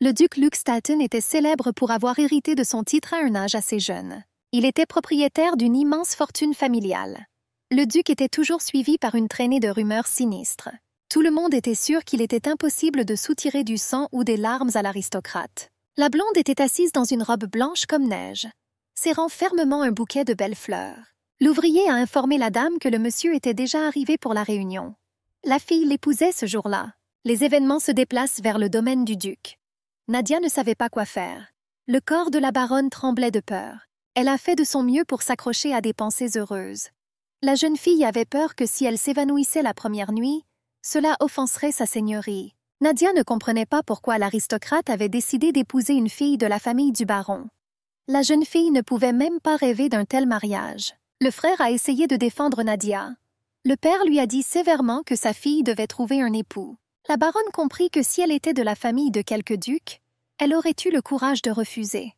Le duc Luke Staten était célèbre pour avoir hérité de son titre à un âge assez jeune. Il était propriétaire d'une immense fortune familiale. Le duc était toujours suivi par une traînée de rumeurs sinistres. Tout le monde était sûr qu'il était impossible de soutirer du sang ou des larmes à l'aristocrate. La blonde était assise dans une robe blanche comme neige, serrant fermement un bouquet de belles fleurs. L'ouvrier a informé la dame que le monsieur était déjà arrivé pour la réunion. La fille l'épousait ce jour-là. Les événements se déplacent vers le domaine du duc. Nadia ne savait pas quoi faire. Le corps de la baronne tremblait de peur. Elle a fait de son mieux pour s'accrocher à des pensées heureuses. La jeune fille avait peur que si elle s'évanouissait la première nuit, cela offenserait sa seigneurie. Nadia ne comprenait pas pourquoi l'aristocrate avait décidé d'épouser une fille de la famille du baron. La jeune fille ne pouvait même pas rêver d'un tel mariage. Le frère a essayé de défendre Nadia. Le père lui a dit sévèrement que sa fille devait trouver un époux. La baronne comprit que si elle était de la famille de quelque duc, elle aurait eu le courage de refuser.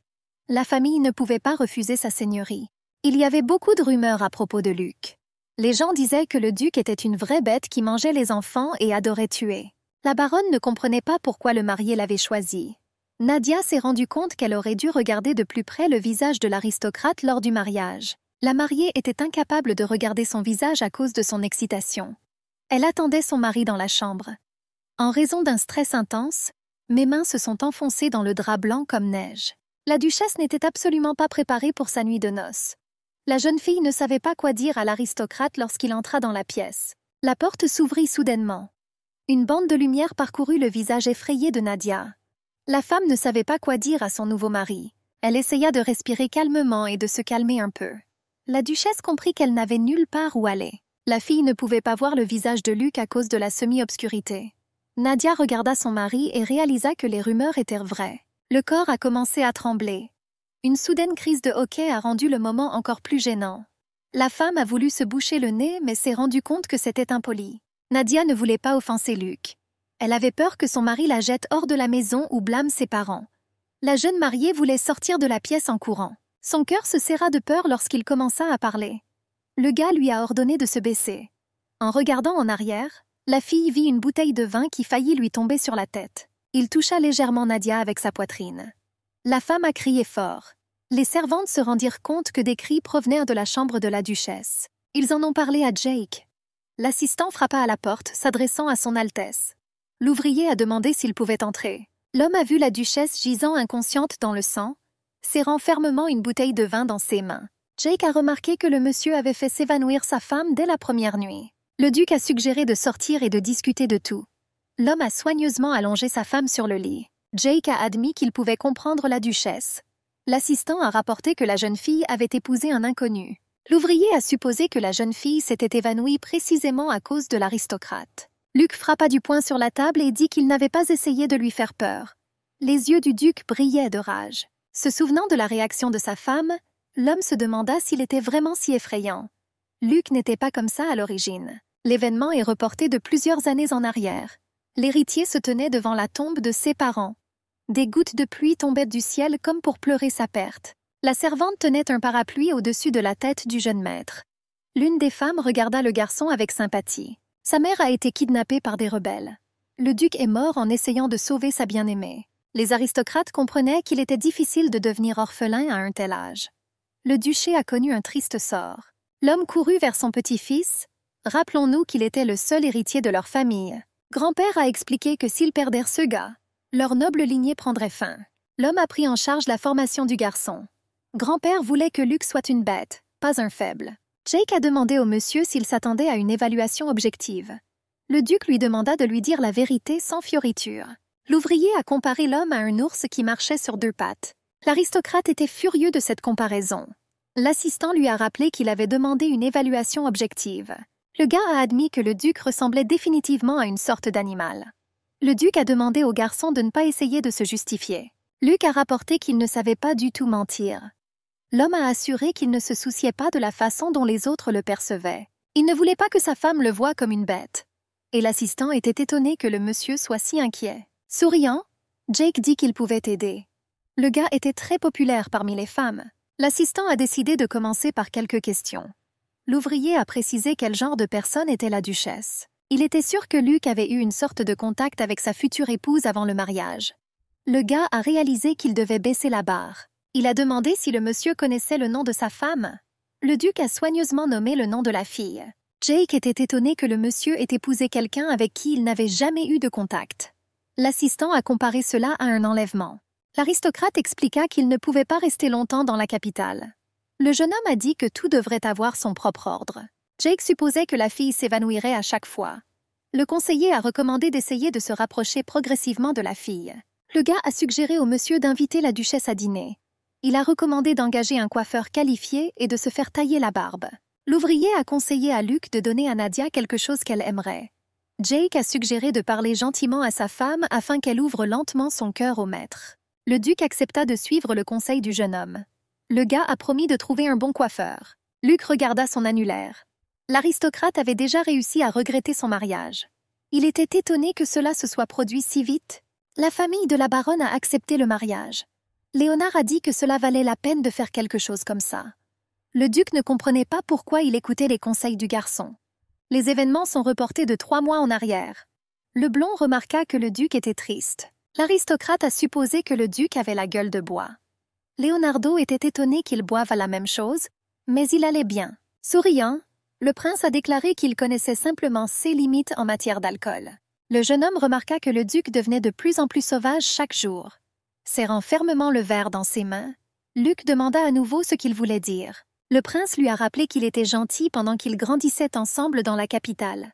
La famille ne pouvait pas refuser sa seigneurie. Il y avait beaucoup de rumeurs à propos de Luc. Les gens disaient que le duc était une vraie bête qui mangeait les enfants et adorait tuer. La baronne ne comprenait pas pourquoi le marié l'avait choisi. Nadia s'est rendue compte qu'elle aurait dû regarder de plus près le visage de l'aristocrate lors du mariage. La mariée était incapable de regarder son visage à cause de son excitation. Elle attendait son mari dans la chambre. En raison d'un stress intense, mes mains se sont enfoncées dans le drap blanc comme neige. La duchesse n'était absolument pas préparée pour sa nuit de noces. La jeune fille ne savait pas quoi dire à l'aristocrate lorsqu'il entra dans la pièce. La porte s'ouvrit soudainement. Une bande de lumière parcourut le visage effrayé de Nadia. La femme ne savait pas quoi dire à son nouveau mari. Elle essaya de respirer calmement et de se calmer un peu. La duchesse comprit qu'elle n'avait nulle part où aller. La fille ne pouvait pas voir le visage de Luc à cause de la semi-obscurité. Nadia regarda son mari et réalisa que les rumeurs étaient vraies. Le corps a commencé à trembler. Une soudaine crise de hoquet a rendu le moment encore plus gênant. La femme a voulu se boucher le nez mais s'est rendue compte que c'était impoli. Nadia ne voulait pas offenser Luc. Elle avait peur que son mari la jette hors de la maison ou blâme ses parents. La jeune mariée voulait sortir de la pièce en courant. Son cœur se serra de peur lorsqu'il commença à parler. Le gars lui a ordonné de se baisser. En regardant en arrière, la fille vit une bouteille de vin qui faillit lui tomber sur la tête. Il toucha légèrement Nadia avec sa poitrine. La femme a crié fort. Les servantes se rendirent compte que des cris provenaient de la chambre de la duchesse. Ils en ont parlé à Jake. L'assistant frappa à la porte, s'adressant à son Altesse. L'ouvrier a demandé s'il pouvait entrer. L'homme a vu la duchesse gisant inconsciente dans le sang, serrant fermement une bouteille de vin dans ses mains. Jake a remarqué que le monsieur avait fait s'évanouir sa femme dès la première nuit. Le duc a suggéré de sortir et de discuter de tout. L'homme a soigneusement allongé sa femme sur le lit. Jake a admis qu'il pouvait comprendre la duchesse. L'assistant a rapporté que la jeune fille avait épousé un inconnu. L'ouvrier a supposé que la jeune fille s'était évanouie précisément à cause de l'aristocrate. Luc frappa du poing sur la table et dit qu'il n'avait pas essayé de lui faire peur. Les yeux du duc brillaient de rage. Se souvenant de la réaction de sa femme, l'homme se demanda s'il était vraiment si effrayant. Luc n'était pas comme ça à l'origine. L'événement est reporté de plusieurs années en arrière. L'héritier se tenait devant la tombe de ses parents. Des gouttes de pluie tombaient du ciel comme pour pleurer sa perte. La servante tenait un parapluie au-dessus de la tête du jeune maître. L'une des femmes regarda le garçon avec sympathie. Sa mère a été kidnappée par des rebelles. Le duc est mort en essayant de sauver sa bien-aimée. Les aristocrates comprenaient qu'il était difficile de devenir orphelin à un tel âge. Le duché a connu un triste sort. L'homme courut vers son petit-fils. Rappelons-nous qu'il était le seul héritier de leur famille. Grand-père a expliqué que s'ils perdèrent ce gars, leur noble lignée prendrait fin. L'homme a pris en charge la formation du garçon. Grand-père voulait que Luc soit une bête, pas un faible. Jake a demandé au monsieur s'il s'attendait à une évaluation objective. Le duc lui demanda de lui dire la vérité sans fioriture. L'ouvrier a comparé l'homme à un ours qui marchait sur deux pattes. L'aristocrate était furieux de cette comparaison. L'assistant lui a rappelé qu'il avait demandé une évaluation objective. Le gars a admis que le duc ressemblait définitivement à une sorte d'animal. Le duc a demandé au garçon de ne pas essayer de se justifier. Luc a rapporté qu'il ne savait pas du tout mentir. L'homme a assuré qu'il ne se souciait pas de la façon dont les autres le percevaient. Il ne voulait pas que sa femme le voie comme une bête. Et l'assistant était étonné que le monsieur soit si inquiet. Souriant, Jake dit qu'il pouvait aider. Le gars était très populaire parmi les femmes. L'assistant a décidé de commencer par quelques questions. L'ouvrier a précisé quel genre de personne était la duchesse. Il était sûr que Luc avait eu une sorte de contact avec sa future épouse avant le mariage. Le gars a réalisé qu'il devait baisser la barre. Il a demandé si le monsieur connaissait le nom de sa femme. Le duc a soigneusement nommé le nom de la fille. Jake était étonné que le monsieur ait épousé quelqu'un avec qui il n'avait jamais eu de contact. L'assistant a comparé cela à un enlèvement. L'aristocrate expliqua qu'il ne pouvait pas rester longtemps dans la capitale. Le jeune homme a dit que tout devrait avoir son propre ordre. Jake supposait que la fille s'évanouirait à chaque fois. Le conseiller a recommandé d'essayer de se rapprocher progressivement de la fille. Le gars a suggéré au monsieur d'inviter la duchesse à dîner. Il a recommandé d'engager un coiffeur qualifié et de se faire tailler la barbe. L'ouvrier a conseillé à Luke de donner à Nadia quelque chose qu'elle aimerait. Jake a suggéré de parler gentiment à sa femme afin qu'elle ouvre lentement son cœur au maître. Le duc accepta de suivre le conseil du jeune homme. Le gars a promis de trouver un bon coiffeur. Luke regarda son annulaire. L'aristocrate avait déjà réussi à regretter son mariage. Il était étonné que cela se soit produit si vite. La famille de la baronne a accepté le mariage. Léonard a dit que cela valait la peine de faire quelque chose comme ça. Le duc ne comprenait pas pourquoi il écoutait les conseils du garçon. Les événements sont reportés de 3 mois en arrière. Le blond remarqua que le duc était triste. L'aristocrate a supposé que le duc avait la gueule de bois. Leonardo était étonné qu'il boive à la même chose, mais il allait bien. Souriant, le prince a déclaré qu'il connaissait simplement ses limites en matière d'alcool. Le jeune homme remarqua que le duc devenait de plus en plus sauvage chaque jour. Serrant fermement le verre dans ses mains, Luc demanda à nouveau ce qu'il voulait dire. Le prince lui a rappelé qu'il était gentil pendant qu'ils grandissaient ensemble dans la capitale.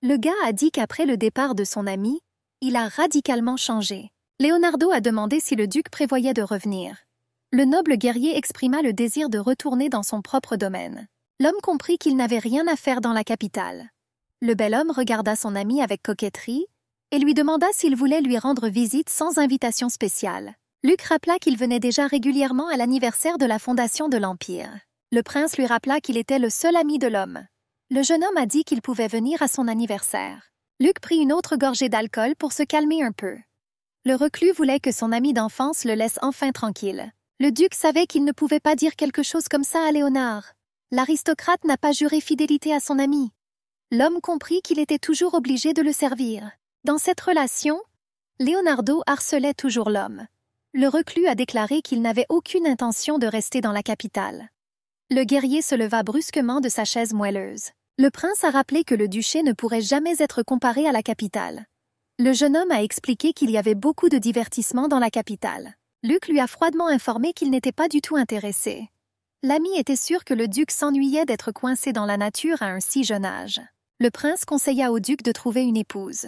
Le gars a dit qu'après le départ de son ami, il a radicalement changé. Leonardo a demandé si le duc prévoyait de revenir. Le noble guerrier exprima le désir de retourner dans son propre domaine. L'homme comprit qu'il n'avait rien à faire dans la capitale. Le bel homme regarda son ami avec coquetterie et lui demanda s'il voulait lui rendre visite sans invitation spéciale. Luc rappela qu'il venait déjà régulièrement à l'anniversaire de la fondation de l'Empire. Le prince lui rappela qu'il était le seul ami de l'homme. Le jeune homme a dit qu'il pouvait venir à son anniversaire. Luc prit une autre gorgée d'alcool pour se calmer un peu. Le reclus voulait que son ami d'enfance le laisse enfin tranquille. Le duc savait qu'il ne pouvait pas dire quelque chose comme ça à Léonard. L'aristocrate n'a pas juré fidélité à son ami. L'homme comprit qu'il était toujours obligé de le servir. Dans cette relation, Leonardo harcelait toujours l'homme. Le reclus a déclaré qu'il n'avait aucune intention de rester dans la capitale. Le guerrier se leva brusquement de sa chaise moelleuse. Le prince a rappelé que le duché ne pourrait jamais être comparé à la capitale. Le jeune homme a expliqué qu'il y avait beaucoup de divertissements dans la capitale. Luc lui a froidement informé qu'il n'était pas du tout intéressé. L'ami était sûr que le duc s'ennuyait d'être coincé dans la nature à un si jeune âge. Le prince conseilla au duc de trouver une épouse.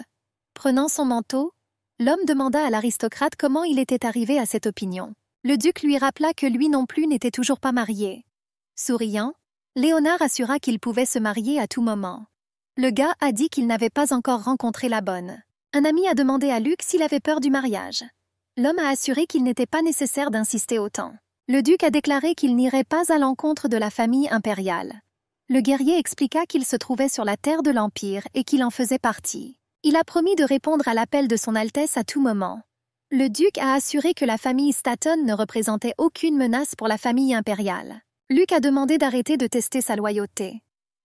Prenant son manteau, l'homme demanda à l'aristocrate comment il était arrivé à cette opinion. Le duc lui rappela que lui non plus n'était toujours pas marié. Souriant, Léonard assura qu'il pouvait se marier à tout moment. Le gars a dit qu'il n'avait pas encore rencontré la bonne. Un ami a demandé à Luc s'il avait peur du mariage. L'homme a assuré qu'il n'était pas nécessaire d'insister autant. Le duc a déclaré qu'il n'irait pas à l'encontre de la famille impériale. Le guerrier expliqua qu'il se trouvait sur la terre de l'Empire et qu'il en faisait partie. Il a promis de répondre à l'appel de son Altesse à tout moment. Le duc a assuré que la famille Staton ne représentait aucune menace pour la famille impériale. Luc a demandé d'arrêter de tester sa loyauté.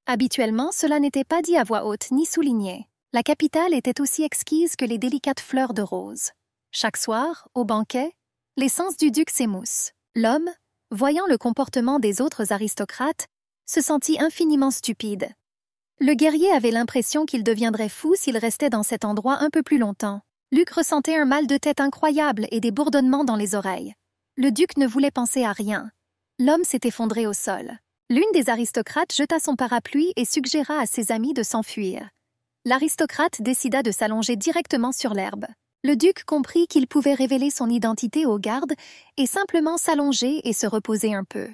Habituellement, cela n'était pas dit à voix haute ni souligné. La capitale était aussi exquise que les délicates fleurs de rose. Chaque soir, au banquet, les sens du duc s'émoussent. L'homme, voyant le comportement des autres aristocrates, se sentit infiniment stupide. Le guerrier avait l'impression qu'il deviendrait fou s'il restait dans cet endroit un peu plus longtemps. Luc ressentait un mal de tête incroyable et des bourdonnements dans les oreilles. Le duc ne voulait penser à rien. L'homme s'est effondré au sol. L'une des aristocrates jeta son parapluie et suggéra à ses amis de s'enfuir. L'aristocrate décida de s'allonger directement sur l'herbe. Le duc comprit qu'il pouvait révéler son identité aux gardes et simplement s'allonger et se reposer un peu.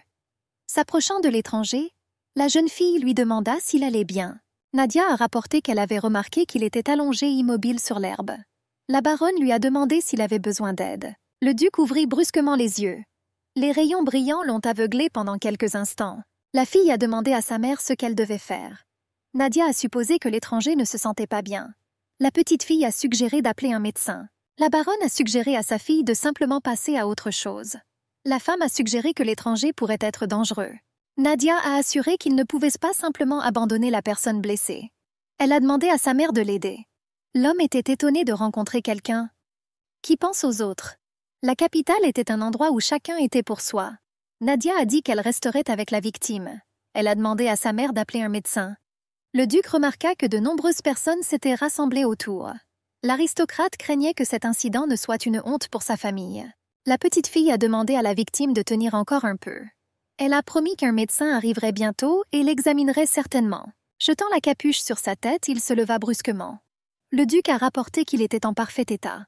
S'approchant de l'étranger, la jeune fille lui demanda s'il allait bien. Nadia a rapporté qu'elle avait remarqué qu'il était allongé immobile sur l'herbe. La baronne lui a demandé s'il avait besoin d'aide. Le duc ouvrit brusquement les yeux. Les rayons brillants l'ont aveuglé pendant quelques instants. La fille a demandé à sa mère ce qu'elle devait faire. Nadia a supposé que l'étranger ne se sentait pas bien. La petite fille a suggéré d'appeler un médecin. La baronne a suggéré à sa fille de simplement passer à autre chose. La femme a suggéré que l'étranger pourrait être dangereux. Nadia a assuré qu'il ne pouvait pas simplement abandonner la personne blessée. Elle a demandé à sa mère de l'aider. L'homme était étonné de rencontrer quelqu'un qui pense aux autres. La capitale était un endroit où chacun était pour soi. Nadia a dit qu'elle resterait avec la victime. Elle a demandé à sa mère d'appeler un médecin. Le duc remarqua que de nombreuses personnes s'étaient rassemblées autour. L'aristocrate craignait que cet incident ne soit une honte pour sa famille. La petite fille a demandé à la victime de tenir encore un peu. Elle a promis qu'un médecin arriverait bientôt et l'examinerait certainement. Jetant la capuche sur sa tête, il se leva brusquement. Le duc a rapporté qu'il était en parfait état.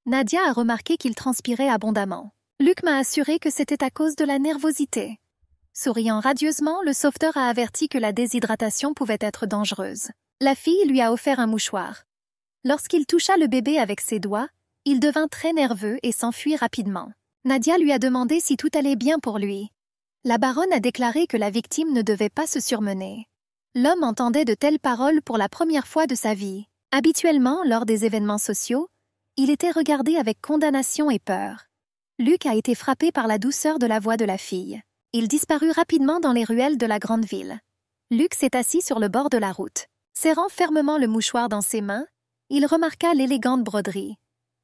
Nadia a remarqué qu'il transpirait abondamment. Luc m'a assuré que c'était à cause de la nervosité. Souriant radieusement, le sauveteur a averti que la déshydratation pouvait être dangereuse. La fille lui a offert un mouchoir. Lorsqu'il toucha le bébé avec ses doigts, il devint très nerveux et s'enfuit rapidement. Nadia lui a demandé si tout allait bien pour lui. La baronne a déclaré que la victime ne devait pas se surmener. L'homme entendait de telles paroles pour la première fois de sa vie. Habituellement, lors des événements sociaux, il était regardé avec condamnation et peur. Luc a été frappé par la douceur de la voix de la fille. Il disparut rapidement dans les ruelles de la grande ville. Luc s'est assis sur le bord de la route. Serrant fermement le mouchoir dans ses mains, il remarqua l'élégante broderie.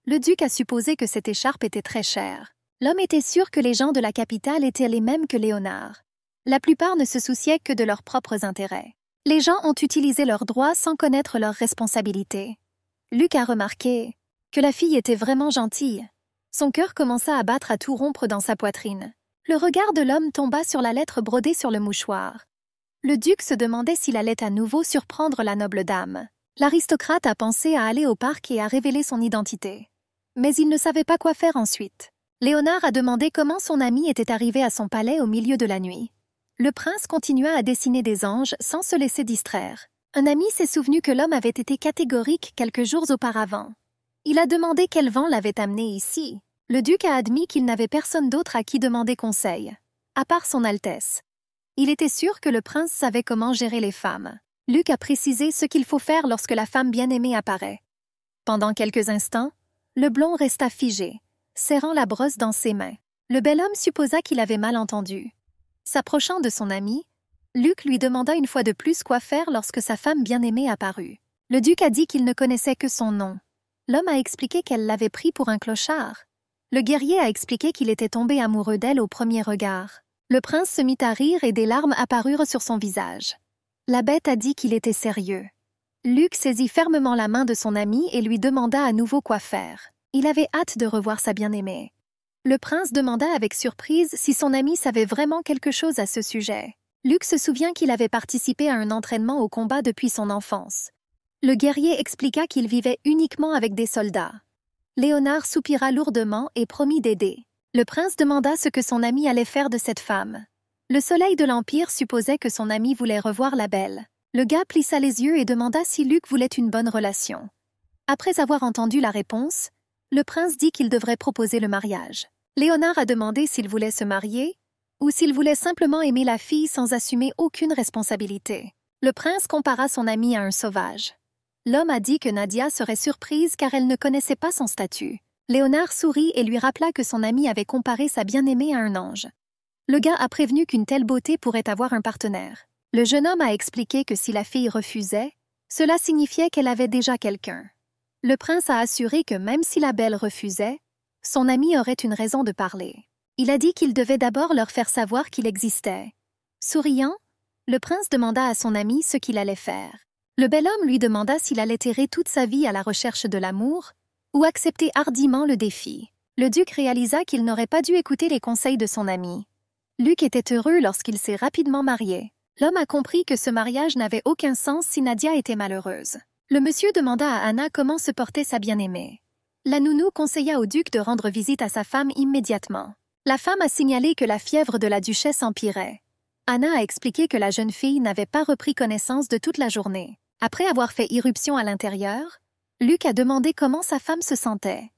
Le duc a supposé que cette écharpe était très chère. L'homme était sûr que les gens de la capitale étaient les mêmes que Léonard. La plupart ne se souciaient que de leurs propres intérêts. Les gens ont utilisé leurs droits sans connaître leurs responsabilités. Luc a remarqué que la fille était vraiment gentille. Son cœur commença à battre à tout rompre dans sa poitrine. Le regard de l'homme tomba sur la lettre brodée sur le mouchoir. Le duc se demandait s'il allait à nouveau surprendre la noble dame. L'aristocrate a pensé à aller au parc et à révéler son identité. Mais il ne savait pas quoi faire ensuite. Léonard a demandé comment son ami était arrivé à son palais au milieu de la nuit. Le prince continua à dessiner des anges sans se laisser distraire. Un ami s'est souvenu que l'homme avait été catégorique quelques jours auparavant. Il a demandé quel vent l'avait amené ici. Le duc a admis qu'il n'avait personne d'autre à qui demander conseil, à part son Altesse. Il était sûr que le prince savait comment gérer les femmes. Luc a précisé ce qu'il faut faire lorsque la femme bien-aimée apparaît. Pendant quelques instants, le blond resta figé, serrant la brosse dans ses mains. Le bel homme supposa qu'il avait mal entendu. S'approchant de son ami, Luc lui demanda une fois de plus quoi faire lorsque sa femme bien-aimée apparut. Le duc a dit qu'il ne connaissait que son nom. L'homme a expliqué qu'elle l'avait pris pour un clochard. Le guerrier a expliqué qu'il était tombé amoureux d'elle au premier regard. Le prince se mit à rire et des larmes apparurent sur son visage. La bête a dit qu'il était sérieux. Luc saisit fermement la main de son ami et lui demanda à nouveau quoi faire. Il avait hâte de revoir sa bien-aimée. Le prince demanda avec surprise si son ami savait vraiment quelque chose à ce sujet. Luc se souvient qu'il avait participé à un entraînement au combat depuis son enfance. Le guerrier expliqua qu'il vivait uniquement avec des soldats. Léonard soupira lourdement et promit d'aider. Le prince demanda ce que son ami allait faire de cette femme. Le soleil de l'Empire supposait que son ami voulait revoir la belle. Le gars plissa les yeux et demanda si Luc voulait une bonne relation. Après avoir entendu la réponse, le prince dit qu'il devrait proposer le mariage. Léonard a demandé s'il voulait se marier ou s'il voulait simplement aimer la fille sans assumer aucune responsabilité. Le prince compara son ami à un sauvage. L'homme a dit que Nadia serait surprise car elle ne connaissait pas son statut. Léonard sourit et lui rappela que son ami avait comparé sa bien-aimée à un ange. Le gars a prévenu qu'une telle beauté pourrait avoir un partenaire. Le jeune homme a expliqué que si la fille refusait, cela signifiait qu'elle avait déjà quelqu'un. Le prince a assuré que même si la belle refusait, son ami aurait une raison de parler. Il a dit qu'il devait d'abord leur faire savoir qu'il existait. Souriant, le prince demanda à son ami ce qu'il allait faire. Le bel homme lui demanda s'il allait errer toute sa vie à la recherche de l'amour ou accepter hardiment le défi. Le duc réalisa qu'il n'aurait pas dû écouter les conseils de son ami. Luc était heureux lorsqu'il s'est rapidement marié. L'homme a compris que ce mariage n'avait aucun sens si Nadia était malheureuse. Le monsieur demanda à Anna comment se portait sa bien-aimée. La nounou conseilla au duc de rendre visite à sa femme immédiatement. La femme a signalé que la fièvre de la duchesse empirait. Anna a expliqué que la jeune fille n'avait pas repris connaissance de toute la journée. Après avoir fait irruption à l'intérieur, Luc a demandé comment sa femme se sentait.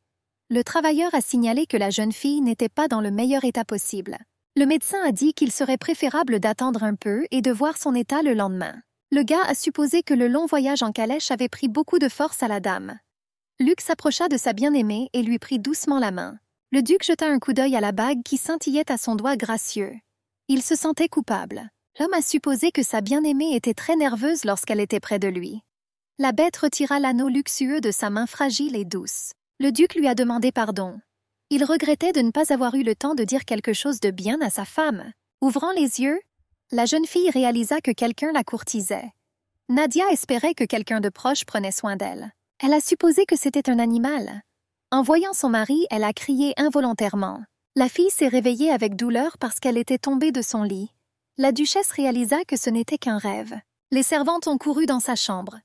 Le travailleur a signalé que la jeune fille n'était pas dans le meilleur état possible. Le médecin a dit qu'il serait préférable d'attendre un peu et de voir son état le lendemain. Le gars a supposé que le long voyage en calèche avait pris beaucoup de force à la dame. Luc s'approcha de sa bien-aimée et lui prit doucement la main. Le duc jeta un coup d'œil à la bague qui scintillait à son doigt gracieux. Il se sentait coupable. L'homme a supposé que sa bien-aimée était très nerveuse lorsqu'elle était près de lui. La bête retira l'anneau luxueux de sa main fragile et douce. Le duc lui a demandé pardon. Il regrettait de ne pas avoir eu le temps de dire quelque chose de bien à sa femme. Ouvrant les yeux, la jeune fille réalisa que quelqu'un la courtisait. Nadia espérait que quelqu'un de proche prenait soin d'elle. Elle a supposé que c'était un animal. En voyant son mari, elle a crié involontairement. La fille s'est réveillée avec douleur parce qu'elle était tombée de son lit. La duchesse réalisa que ce n'était qu'un rêve. Les servantes ont couru dans sa chambre.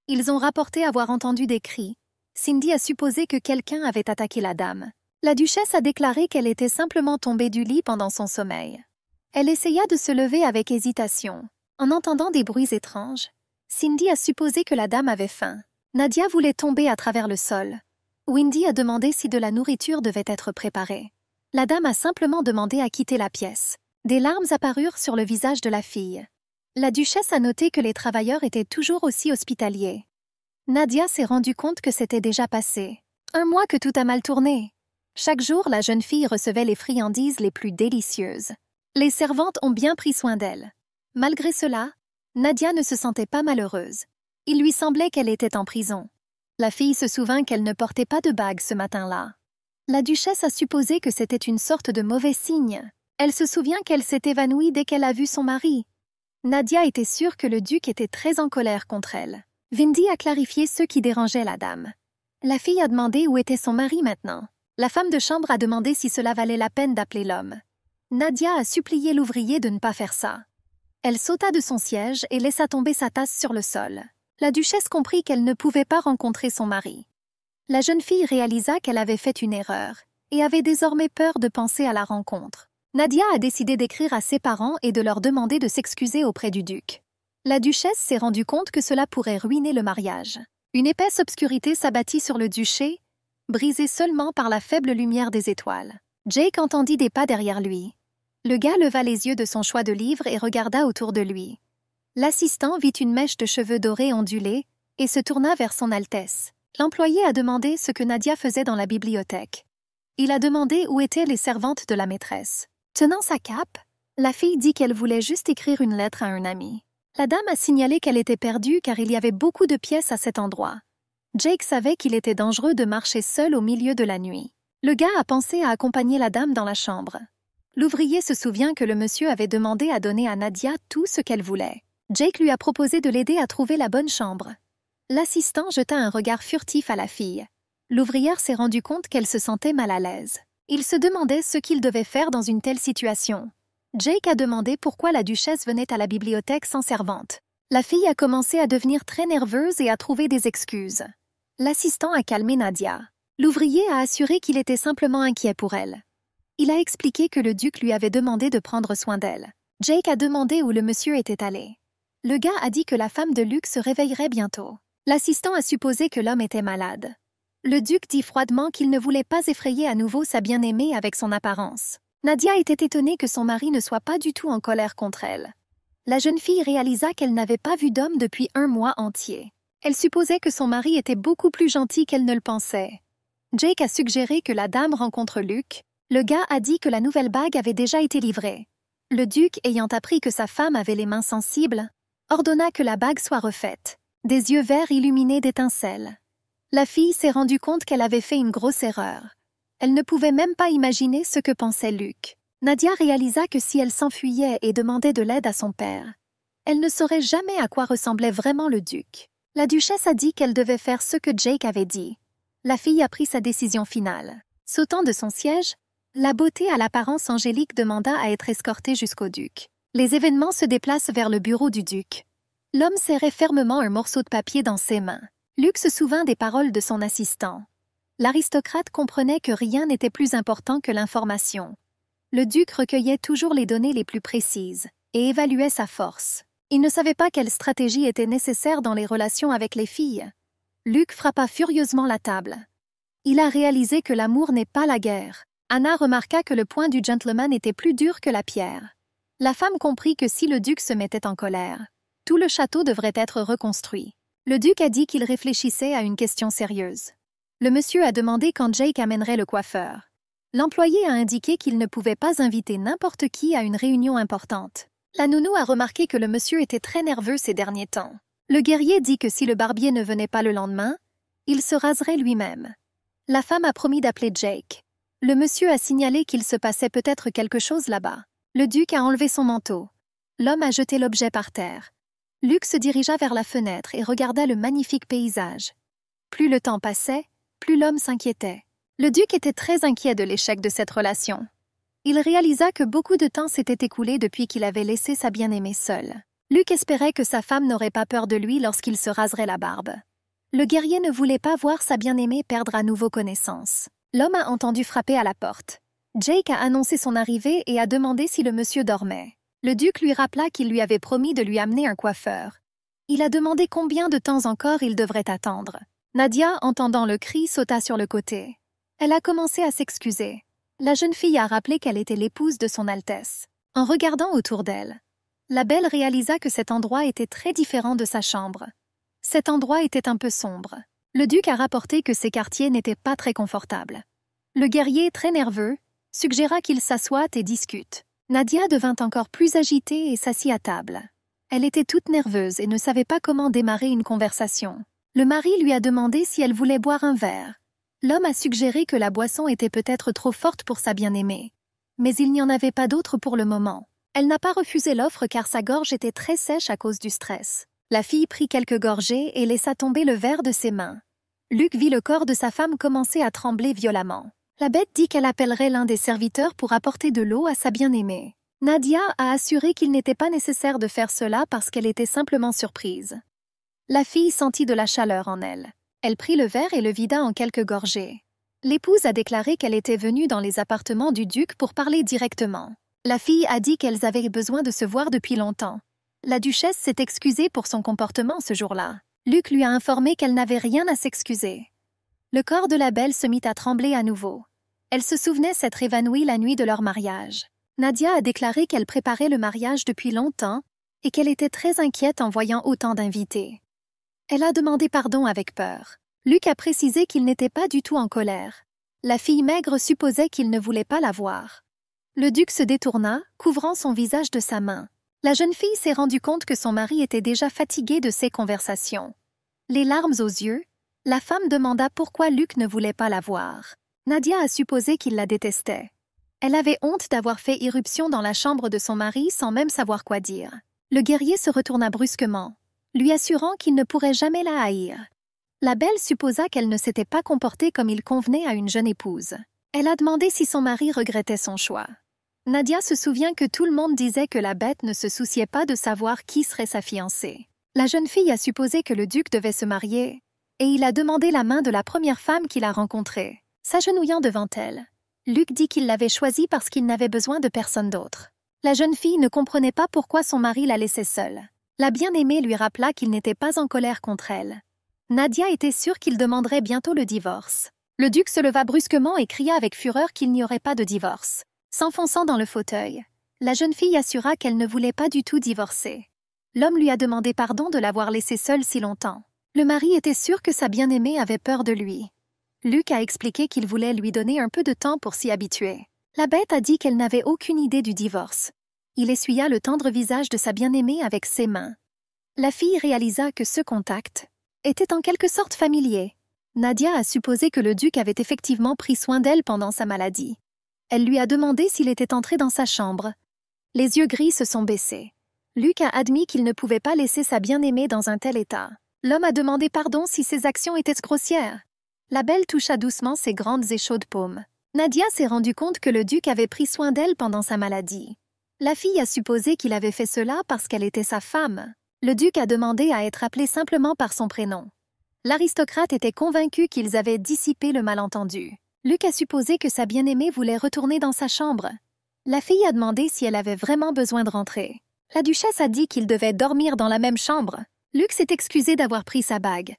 Ils ont rapporté avoir entendu des cris. Cindy a supposé que quelqu'un avait attaqué la dame. La duchesse a déclaré qu'elle était simplement tombée du lit pendant son sommeil. Elle essaya de se lever avec hésitation. En entendant des bruits étranges, Cindy a supposé que la dame avait faim. Nadia voulait tomber à travers le sol. Windy a demandé si de la nourriture devait être préparée. La dame a simplement demandé à quitter la pièce. Des larmes apparurent sur le visage de la fille. La duchesse a noté que les travailleurs étaient toujours aussi hospitaliers. Nadia s'est rendue compte que c'était déjà passé. 1 mois que tout a mal tourné. Chaque jour, la jeune fille recevait les friandises les plus délicieuses. Les servantes ont bien pris soin d'elle. Malgré cela, Nadia ne se sentait pas malheureuse. Il lui semblait qu'elle était en prison. La fille se souvint qu'elle ne portait pas de bague ce matin-là. La duchesse a supposé que c'était une sorte de mauvais signe. Elle se souvient qu'elle s'est évanouie dès qu'elle a vu son mari. Nadia était sûre que le duc était très en colère contre elle. Windy a clarifié ce qui dérangeait la dame. La fille a demandé où était son mari maintenant. La femme de chambre a demandé si cela valait la peine d'appeler l'homme. Nadia a supplié l'ouvrier de ne pas faire ça. Elle sauta de son siège et laissa tomber sa tasse sur le sol. La duchesse comprit qu'elle ne pouvait pas rencontrer son mari. La jeune fille réalisa qu'elle avait fait une erreur et avait désormais peur de penser à la rencontre. Nadia a décidé d'écrire à ses parents et de leur demander de s'excuser auprès du duc. La duchesse s'est rendue compte que cela pourrait ruiner le mariage. Une épaisse obscurité s'abattit sur le duché, brisé seulement par la faible lumière des étoiles. Jake entendit des pas derrière lui. Le gars leva les yeux de son choix de livres et regarda autour de lui. L'assistant vit une mèche de cheveux dorés ondulés et se tourna vers son Altesse. L'employé a demandé ce que Nadia faisait dans la bibliothèque. Il a demandé où étaient les servantes de la maîtresse. Tenant sa cape, la fille dit qu'elle voulait juste écrire une lettre à un ami. La dame a signalé qu'elle était perdue car il y avait beaucoup de pièces à cet endroit. Jake savait qu'il était dangereux de marcher seul au milieu de la nuit. Le gars a pensé à accompagner la dame dans la chambre. L'ouvrier se souvient que le monsieur avait demandé à donner à Nadia tout ce qu'elle voulait. Jake lui a proposé de l'aider à trouver la bonne chambre. L'assistant jeta un regard furtif à la fille. L'ouvrière s'est rendue compte qu'elle se sentait mal à l'aise. Il se demandait ce qu'il devait faire dans une telle situation. Jake a demandé pourquoi la duchesse venait à la bibliothèque sans servante. La fille a commencé à devenir très nerveuse et à trouver des excuses. L'assistant a calmé Nadia. L'ouvrier a assuré qu'il était simplement inquiet pour elle. Il a expliqué que le duc lui avait demandé de prendre soin d'elle. Jake a demandé où le monsieur était allé. Le gars a dit que la femme de Luc se réveillerait bientôt. L'assistant a supposé que l'homme était malade. Le duc dit froidement qu'il ne voulait pas effrayer à nouveau sa bien-aimée avec son apparence. Nadia était étonnée que son mari ne soit pas du tout en colère contre elle. La jeune fille réalisa qu'elle n'avait pas vu d'homme depuis 1 mois entier. Elle supposait que son mari était beaucoup plus gentil qu'elle ne le pensait. Jake a suggéré que la dame rencontre Luc. Le gars a dit que la nouvelle bague avait déjà été livrée. Le duc, ayant appris que sa femme avait les mains sensibles, ordonna que la bague soit refaite. Des yeux verts illuminés d'étincelles. La fille s'est rendue compte qu'elle avait fait une grosse erreur. Elle ne pouvait même pas imaginer ce que pensait Luc. Nadia réalisa que si elle s'enfuyait et demandait de l'aide à son père, elle ne saurait jamais à quoi ressemblait vraiment le duc. La duchesse a dit qu'elle devait faire ce que Jake avait dit. La fille a pris sa décision finale. Sautant de son siège, la beauté à l'apparence angélique demanda à être escortée jusqu'au duc. Les événements se déplacent vers le bureau du duc. L'homme serrait fermement un morceau de papier dans ses mains. Luc se souvint des paroles de son assistant. L'aristocrate comprenait que rien n'était plus important que l'information. Le duc recueillait toujours les données les plus précises et évaluait sa force. Il ne savait pas quelle stratégie était nécessaire dans les relations avec les filles. Luc frappa furieusement la table. Il a réalisé que l'amour n'est pas la guerre. Anna remarqua que le poing du gentleman était plus dur que la pierre. La femme comprit que si le duc se mettait en colère, tout le château devrait être reconstruit. Le duc a dit qu'il réfléchissait à une question sérieuse. Le monsieur a demandé quand Jake amènerait le coiffeur. L'employé a indiqué qu'il ne pouvait pas inviter n'importe qui à une réunion importante. La nounou a remarqué que le monsieur était très nerveux ces derniers temps. Le guerrier dit que si le barbier ne venait pas le lendemain, il se raserait lui-même. La femme a promis d'appeler Jake. Le monsieur a signalé qu'il se passait peut-être quelque chose là-bas. Le duc a enlevé son manteau. L'homme a jeté l'objet par terre. Luc se dirigea vers la fenêtre et regarda le magnifique paysage. Plus le temps passait, plus l'homme s'inquiétait. Le duc était très inquiet de l'échec de cette relation. Il réalisa que beaucoup de temps s'était écoulé depuis qu'il avait laissé sa bien-aimée seule. Luc espérait que sa femme n'aurait pas peur de lui lorsqu'il se raserait la barbe. Le guerrier ne voulait pas voir sa bien-aimée perdre à nouveau connaissance. L'homme a entendu frapper à la porte. Jake a annoncé son arrivée et a demandé si le monsieur dormait. Le duc lui rappela qu'il lui avait promis de lui amener un coiffeur. Il a demandé combien de temps encore il devrait attendre. Nadia, entendant le cri, sauta sur le côté. Elle a commencé à s'excuser. La jeune fille a rappelé qu'elle était l'épouse de son Altesse. En regardant autour d'elle, la belle réalisa que cet endroit était très différent de sa chambre. Cet endroit était un peu sombre. Le duc a rapporté que ces quartiers n'étaient pas très confortables. Le guerrier, très nerveux, suggéra qu'ils s'assoient et discutent. Nadia devint encore plus agitée et s'assit à table. Elle était toute nerveuse et ne savait pas comment démarrer une conversation. Le mari lui a demandé si elle voulait boire un verre. L'homme a suggéré que la boisson était peut-être trop forte pour sa bien-aimée. Mais il n'y en avait pas d'autre pour le moment. Elle n'a pas refusé l'offre car sa gorge était très sèche à cause du stress. La fille prit quelques gorgées et laissa tomber le verre de ses mains. Luc vit le corps de sa femme commencer à trembler violemment. La bête dit qu'elle appellerait l'un des serviteurs pour apporter de l'eau à sa bien-aimée. Nadia a assuré qu'il n'était pas nécessaire de faire cela parce qu'elle était simplement surprise. La fille sentit de la chaleur en elle. Elle prit le verre et le vida en quelques gorgées. L'épouse a déclaré qu'elle était venue dans les appartements du duc pour parler directement. La fille a dit qu'elles avaient besoin de se voir depuis longtemps. La duchesse s'est excusée pour son comportement ce jour-là. Luc lui a informé qu'elle n'avait rien à s'excuser. Le corps de la belle se mit à trembler à nouveau. Elle se souvenait s'être évanouie la nuit de leur mariage. Nadia a déclaré qu'elle préparait le mariage depuis longtemps et qu'elle était très inquiète en voyant autant d'invités. Elle a demandé pardon avec peur. Luc a précisé qu'il n'était pas du tout en colère. La fille maigre supposait qu'il ne voulait pas la voir. Le duc se détourna, couvrant son visage de sa main. La jeune fille s'est rendue compte que son mari était déjà fatigué de ces conversations. Les larmes aux yeux, la femme demanda pourquoi Luc ne voulait pas la voir. Nadia a supposé qu'il la détestait. Elle avait honte d'avoir fait irruption dans la chambre de son mari sans même savoir quoi dire. Le guerrier se retourna brusquement, lui assurant qu'il ne pourrait jamais la haïr. La belle supposa qu'elle ne s'était pas comportée comme il convenait à une jeune épouse. Elle a demandé si son mari regrettait son choix. Nadia se souvient que tout le monde disait que la bête ne se souciait pas de savoir qui serait sa fiancée. La jeune fille a supposé que le duc devait se marier, et il a demandé la main de la première femme qu'il a rencontrée. S'agenouillant devant elle, Luc dit qu'il l'avait choisie parce qu'il n'avait besoin de personne d'autre. La jeune fille ne comprenait pas pourquoi son mari la laissait seule. La bien-aimée lui rappela qu'il n'était pas en colère contre elle. Nadia était sûre qu'il demanderait bientôt le divorce. Le duc se leva brusquement et cria avec fureur qu'il n'y aurait pas de divorce. S'enfonçant dans le fauteuil, la jeune fille assura qu'elle ne voulait pas du tout divorcer. L'homme lui a demandé pardon de l'avoir laissée seule si longtemps. Le mari était sûr que sa bien-aimée avait peur de lui. Luc a expliqué qu'il voulait lui donner un peu de temps pour s'y habituer. La bête a dit qu'elle n'avait aucune idée du divorce. Il essuya le tendre visage de sa bien-aimée avec ses mains. La fille réalisa que ce contact était en quelque sorte familier. Nadia a supposé que le duc avait effectivement pris soin d'elle pendant sa maladie. Elle lui a demandé s'il était entré dans sa chambre. Les yeux gris se sont baissés. Luc a admis qu'il ne pouvait pas laisser sa bien-aimée dans un tel état. L'homme a demandé pardon si ses actions étaient grossières. La belle toucha doucement ses grandes et chaudes paumes. Nadia s'est rendue compte que le duc avait pris soin d'elle pendant sa maladie. La fille a supposé qu'il avait fait cela parce qu'elle était sa femme. Le duc a demandé à être appelé simplement par son prénom. L'aristocrate était convaincu qu'ils avaient dissipé le malentendu. Luc a supposé que sa bien-aimée voulait retourner dans sa chambre. La fille a demandé si elle avait vraiment besoin de rentrer. La duchesse a dit qu'ils devaient dormir dans la même chambre. Luc s'est excusé d'avoir pris sa bague.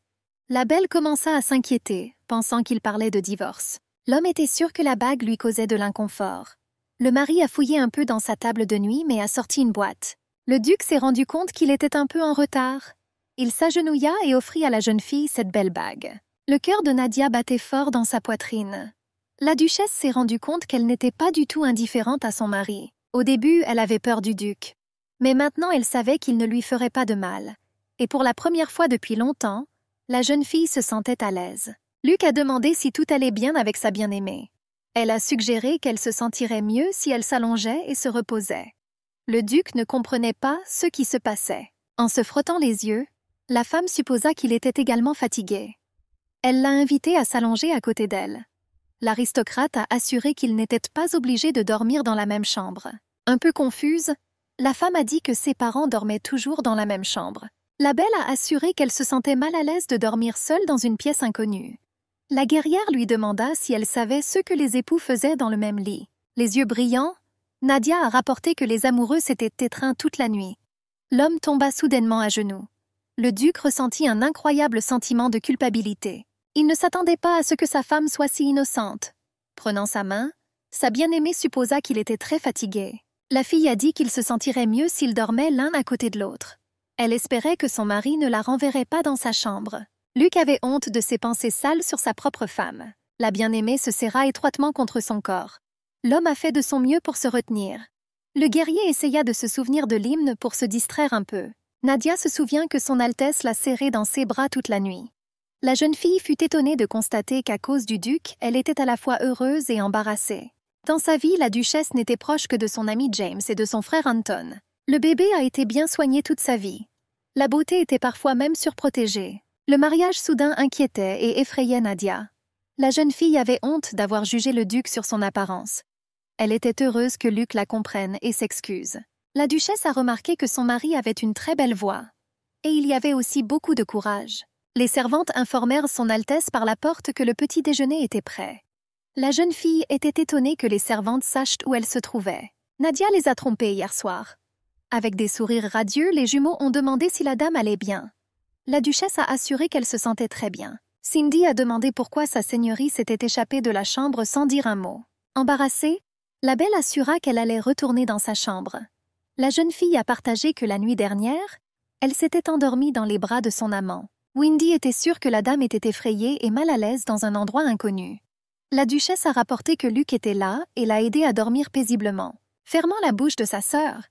La belle commença à s'inquiéter, pensant qu'il parlait de divorce. L'homme était sûr que la bague lui causait de l'inconfort. Le mari a fouillé un peu dans sa table de nuit mais a sorti une boîte. Le duc s'est rendu compte qu'il était un peu en retard. Il s'agenouilla et offrit à la jeune fille cette belle bague. Le cœur de Nadia battait fort dans sa poitrine. La duchesse s'est rendue compte qu'elle n'était pas du tout indifférente à son mari. Au début, elle avait peur du duc. Mais maintenant, elle savait qu'il ne lui ferait pas de mal. Et pour la première fois depuis longtemps, la jeune fille se sentait à l'aise. Luc a demandé si tout allait bien avec sa bien-aimée. Elle a suggéré qu'elle se sentirait mieux si elle s'allongeait et se reposait. Le duc ne comprenait pas ce qui se passait. En se frottant les yeux, la femme supposa qu'il était également fatigué. Elle l'a invité à s'allonger à côté d'elle. L'aristocrate a assuré qu'il n'était pas obligé de dormir dans la même chambre. Un peu confuse, la femme a dit que ses parents dormaient toujours dans la même chambre. La belle a assuré qu'elle se sentait mal à l'aise de dormir seule dans une pièce inconnue. La guerrière lui demanda si elle savait ce que les époux faisaient dans le même lit. Les yeux brillants, Nadia a rapporté que les amoureux s'étaient étreints toute la nuit. L'homme tomba soudainement à genoux. Le duc ressentit un incroyable sentiment de culpabilité. Il ne s'attendait pas à ce que sa femme soit si innocente. Prenant sa main, sa bien-aimée supposa qu'il était très fatigué. La fille a dit qu'il se sentirait mieux s'ils dormaient l'un à côté de l'autre. Elle espérait que son mari ne la renverrait pas dans sa chambre. Luc avait honte de ses pensées sales sur sa propre femme. La bien-aimée se serra étroitement contre son corps. L'homme a fait de son mieux pour se retenir. Le guerrier essaya de se souvenir de l'hymne pour se distraire un peu. Nadia se souvient que son Altesse l'a serré dans ses bras toute la nuit. La jeune fille fut étonnée de constater qu'à cause du duc, elle était à la fois heureuse et embarrassée. Dans sa vie, la duchesse n'était proche que de son ami James et de son frère Anton. Le bébé a été bien soigné toute sa vie. La beauté était parfois même surprotégée. Le mariage soudain inquiétait et effrayait Nadia. La jeune fille avait honte d'avoir jugé le duc sur son apparence. Elle était heureuse que Luc la comprenne et s'excuse. La duchesse a remarqué que son mari avait une très belle voix. Et il y avait aussi beaucoup de courage. Les servantes informèrent son Altesse par la porte que le petit déjeuner était prêt. La jeune fille était étonnée que les servantes sachent où elle se trouvait. Nadia les a trompées hier soir. Avec des sourires radieux, les jumeaux ont demandé si la dame allait bien. La duchesse a assuré qu'elle se sentait très bien. Cindy a demandé pourquoi sa seigneurie s'était échappée de la chambre sans dire un mot. Embarrassée, la belle assura qu'elle allait retourner dans sa chambre. La jeune fille a partagé que la nuit dernière, elle s'était endormie dans les bras de son amant. Windy était sûre que la dame était effrayée et mal à l'aise dans un endroit inconnu. La duchesse a rapporté que Luc était là et l'a aidé à dormir paisiblement. Fermant la bouche de sa sœur,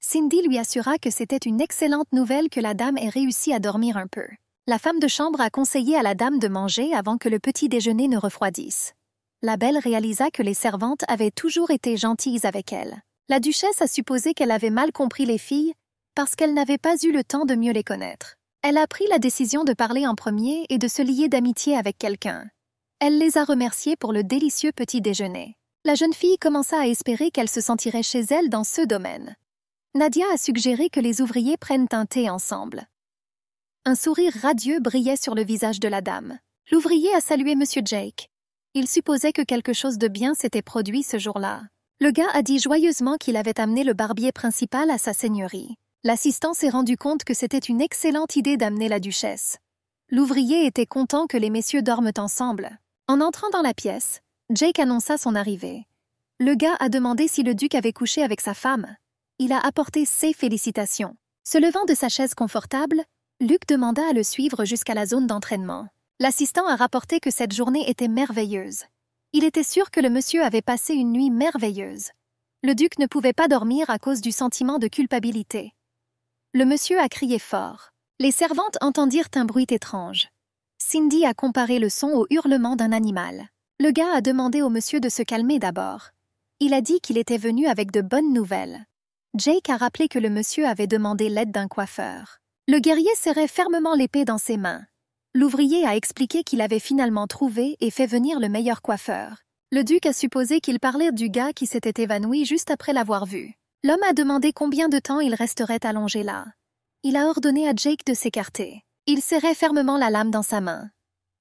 Cindy lui assura que c'était une excellente nouvelle que la dame ait réussi à dormir un peu. La femme de chambre a conseillé à la dame de manger avant que le petit déjeuner ne refroidisse. La belle réalisa que les servantes avaient toujours été gentilles avec elle. La duchesse a supposé qu'elle avait mal compris les filles parce qu'elle n'avait pas eu le temps de mieux les connaître. Elle a pris la décision de parler en premier et de se lier d'amitié avec quelqu'un. Elle les a remerciés pour le délicieux petit déjeuner. La jeune fille commença à espérer qu'elle se sentirait chez elle dans ce domaine. Nadia a suggéré que les ouvriers prennent un thé ensemble. Un sourire radieux brillait sur le visage de la dame. L'ouvrier a salué M. Jake. Il supposait que quelque chose de bien s'était produit ce jour-là. Le gars a dit joyeusement qu'il avait amené le barbier principal à sa seigneurie. L'assistant s'est rendu compte que c'était une excellente idée d'amener la duchesse. L'ouvrier était content que les messieurs dorment ensemble. En entrant dans la pièce, Jake annonça son arrivée. Le gars a demandé si le duc avait couché avec sa femme. Il a apporté ses félicitations. Se levant de sa chaise confortable, Luc demanda à le suivre jusqu'à la zone d'entraînement. L'assistant a rapporté que cette journée était merveilleuse. Il était sûr que le monsieur avait passé une nuit merveilleuse. Le duc ne pouvait pas dormir à cause du sentiment de culpabilité. Le monsieur a crié fort. Les servantes entendirent un bruit étrange. Cindy a comparé le son au hurlement d'un animal. Le gars a demandé au monsieur de se calmer d'abord. Il a dit qu'il était venu avec de bonnes nouvelles. Jake a rappelé que le monsieur avait demandé l'aide d'un coiffeur. Le guerrier serrait fermement l'épée dans ses mains. L'ouvrier a expliqué qu'il avait finalement trouvé et fait venir le meilleur coiffeur. Le duc a supposé qu'il parlait du gars qui s'était évanoui juste après l'avoir vu. L'homme a demandé combien de temps il resterait allongé là. Il a ordonné à Jake de s'écarter. Il serrait fermement la lame dans sa main.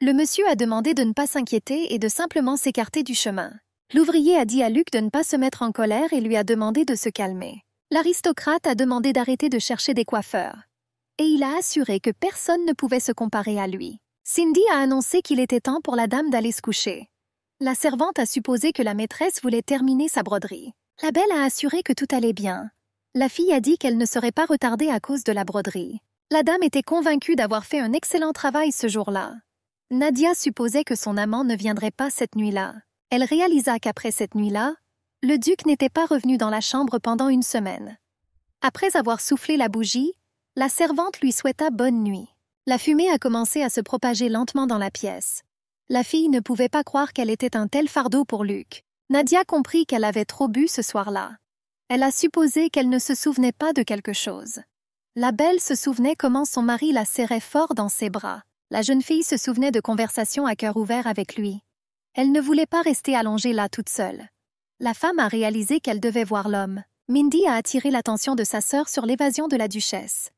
Le monsieur a demandé de ne pas s'inquiéter et de simplement s'écarter du chemin. L'ouvrier a dit à Luc de ne pas se mettre en colère et lui a demandé de se calmer. L'aristocrate a demandé d'arrêter de chercher des coiffeurs. Et il a assuré que personne ne pouvait se comparer à lui. Cindy a annoncé qu'il était temps pour la dame d'aller se coucher. La servante a supposé que la maîtresse voulait terminer sa broderie. La belle a assuré que tout allait bien. La fille a dit qu'elle ne serait pas retardée à cause de la broderie. La dame était convaincue d'avoir fait un excellent travail ce jour-là. Nadia supposait que son amant ne viendrait pas cette nuit-là. Elle réalisa qu'après cette nuit-là, le duc n'était pas revenu dans la chambre pendant une semaine. Après avoir soufflé la bougie, la servante lui souhaita bonne nuit. La fumée a commencé à se propager lentement dans la pièce. La fille ne pouvait pas croire qu'elle était un tel fardeau pour Luc. Nadia comprit qu'elle avait trop bu ce soir-là. Elle a supposé qu'elle ne se souvenait pas de quelque chose. La belle se souvenait comment son mari la serrait fort dans ses bras. La jeune fille se souvenait de conversations à cœur ouvert avec lui. Elle ne voulait pas rester allongée là toute seule. La femme a réalisé qu'elle devait voir l'homme. Mindy a attiré l'attention de sa sœur sur l'évasion de la duchesse.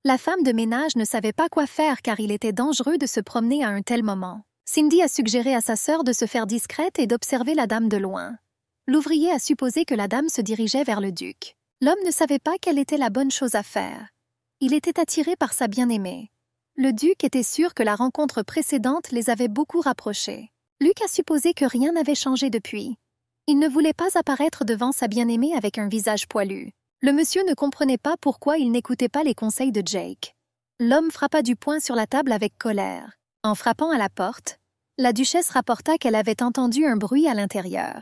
La femme de ménage ne savait pas quoi faire car il était dangereux de se promener à un tel moment. Cindy a suggéré à sa sœur de se faire discrète et d'observer la dame de loin. L'ouvrier a supposé que la dame se dirigeait vers le duc. L'homme ne savait pas quelle était la bonne chose à faire. Il était attiré par sa bien-aimée. Le duc était sûr que la rencontre précédente les avait beaucoup rapprochés. Luc a supposé que rien n'avait changé depuis. Il ne voulait pas apparaître devant sa bien-aimée avec un visage poilu. Le monsieur ne comprenait pas pourquoi il n'écoutait pas les conseils de Jake. L'homme frappa du poing sur la table avec colère. En frappant à la porte, la duchesse rapporta qu'elle avait entendu un bruit à l'intérieur.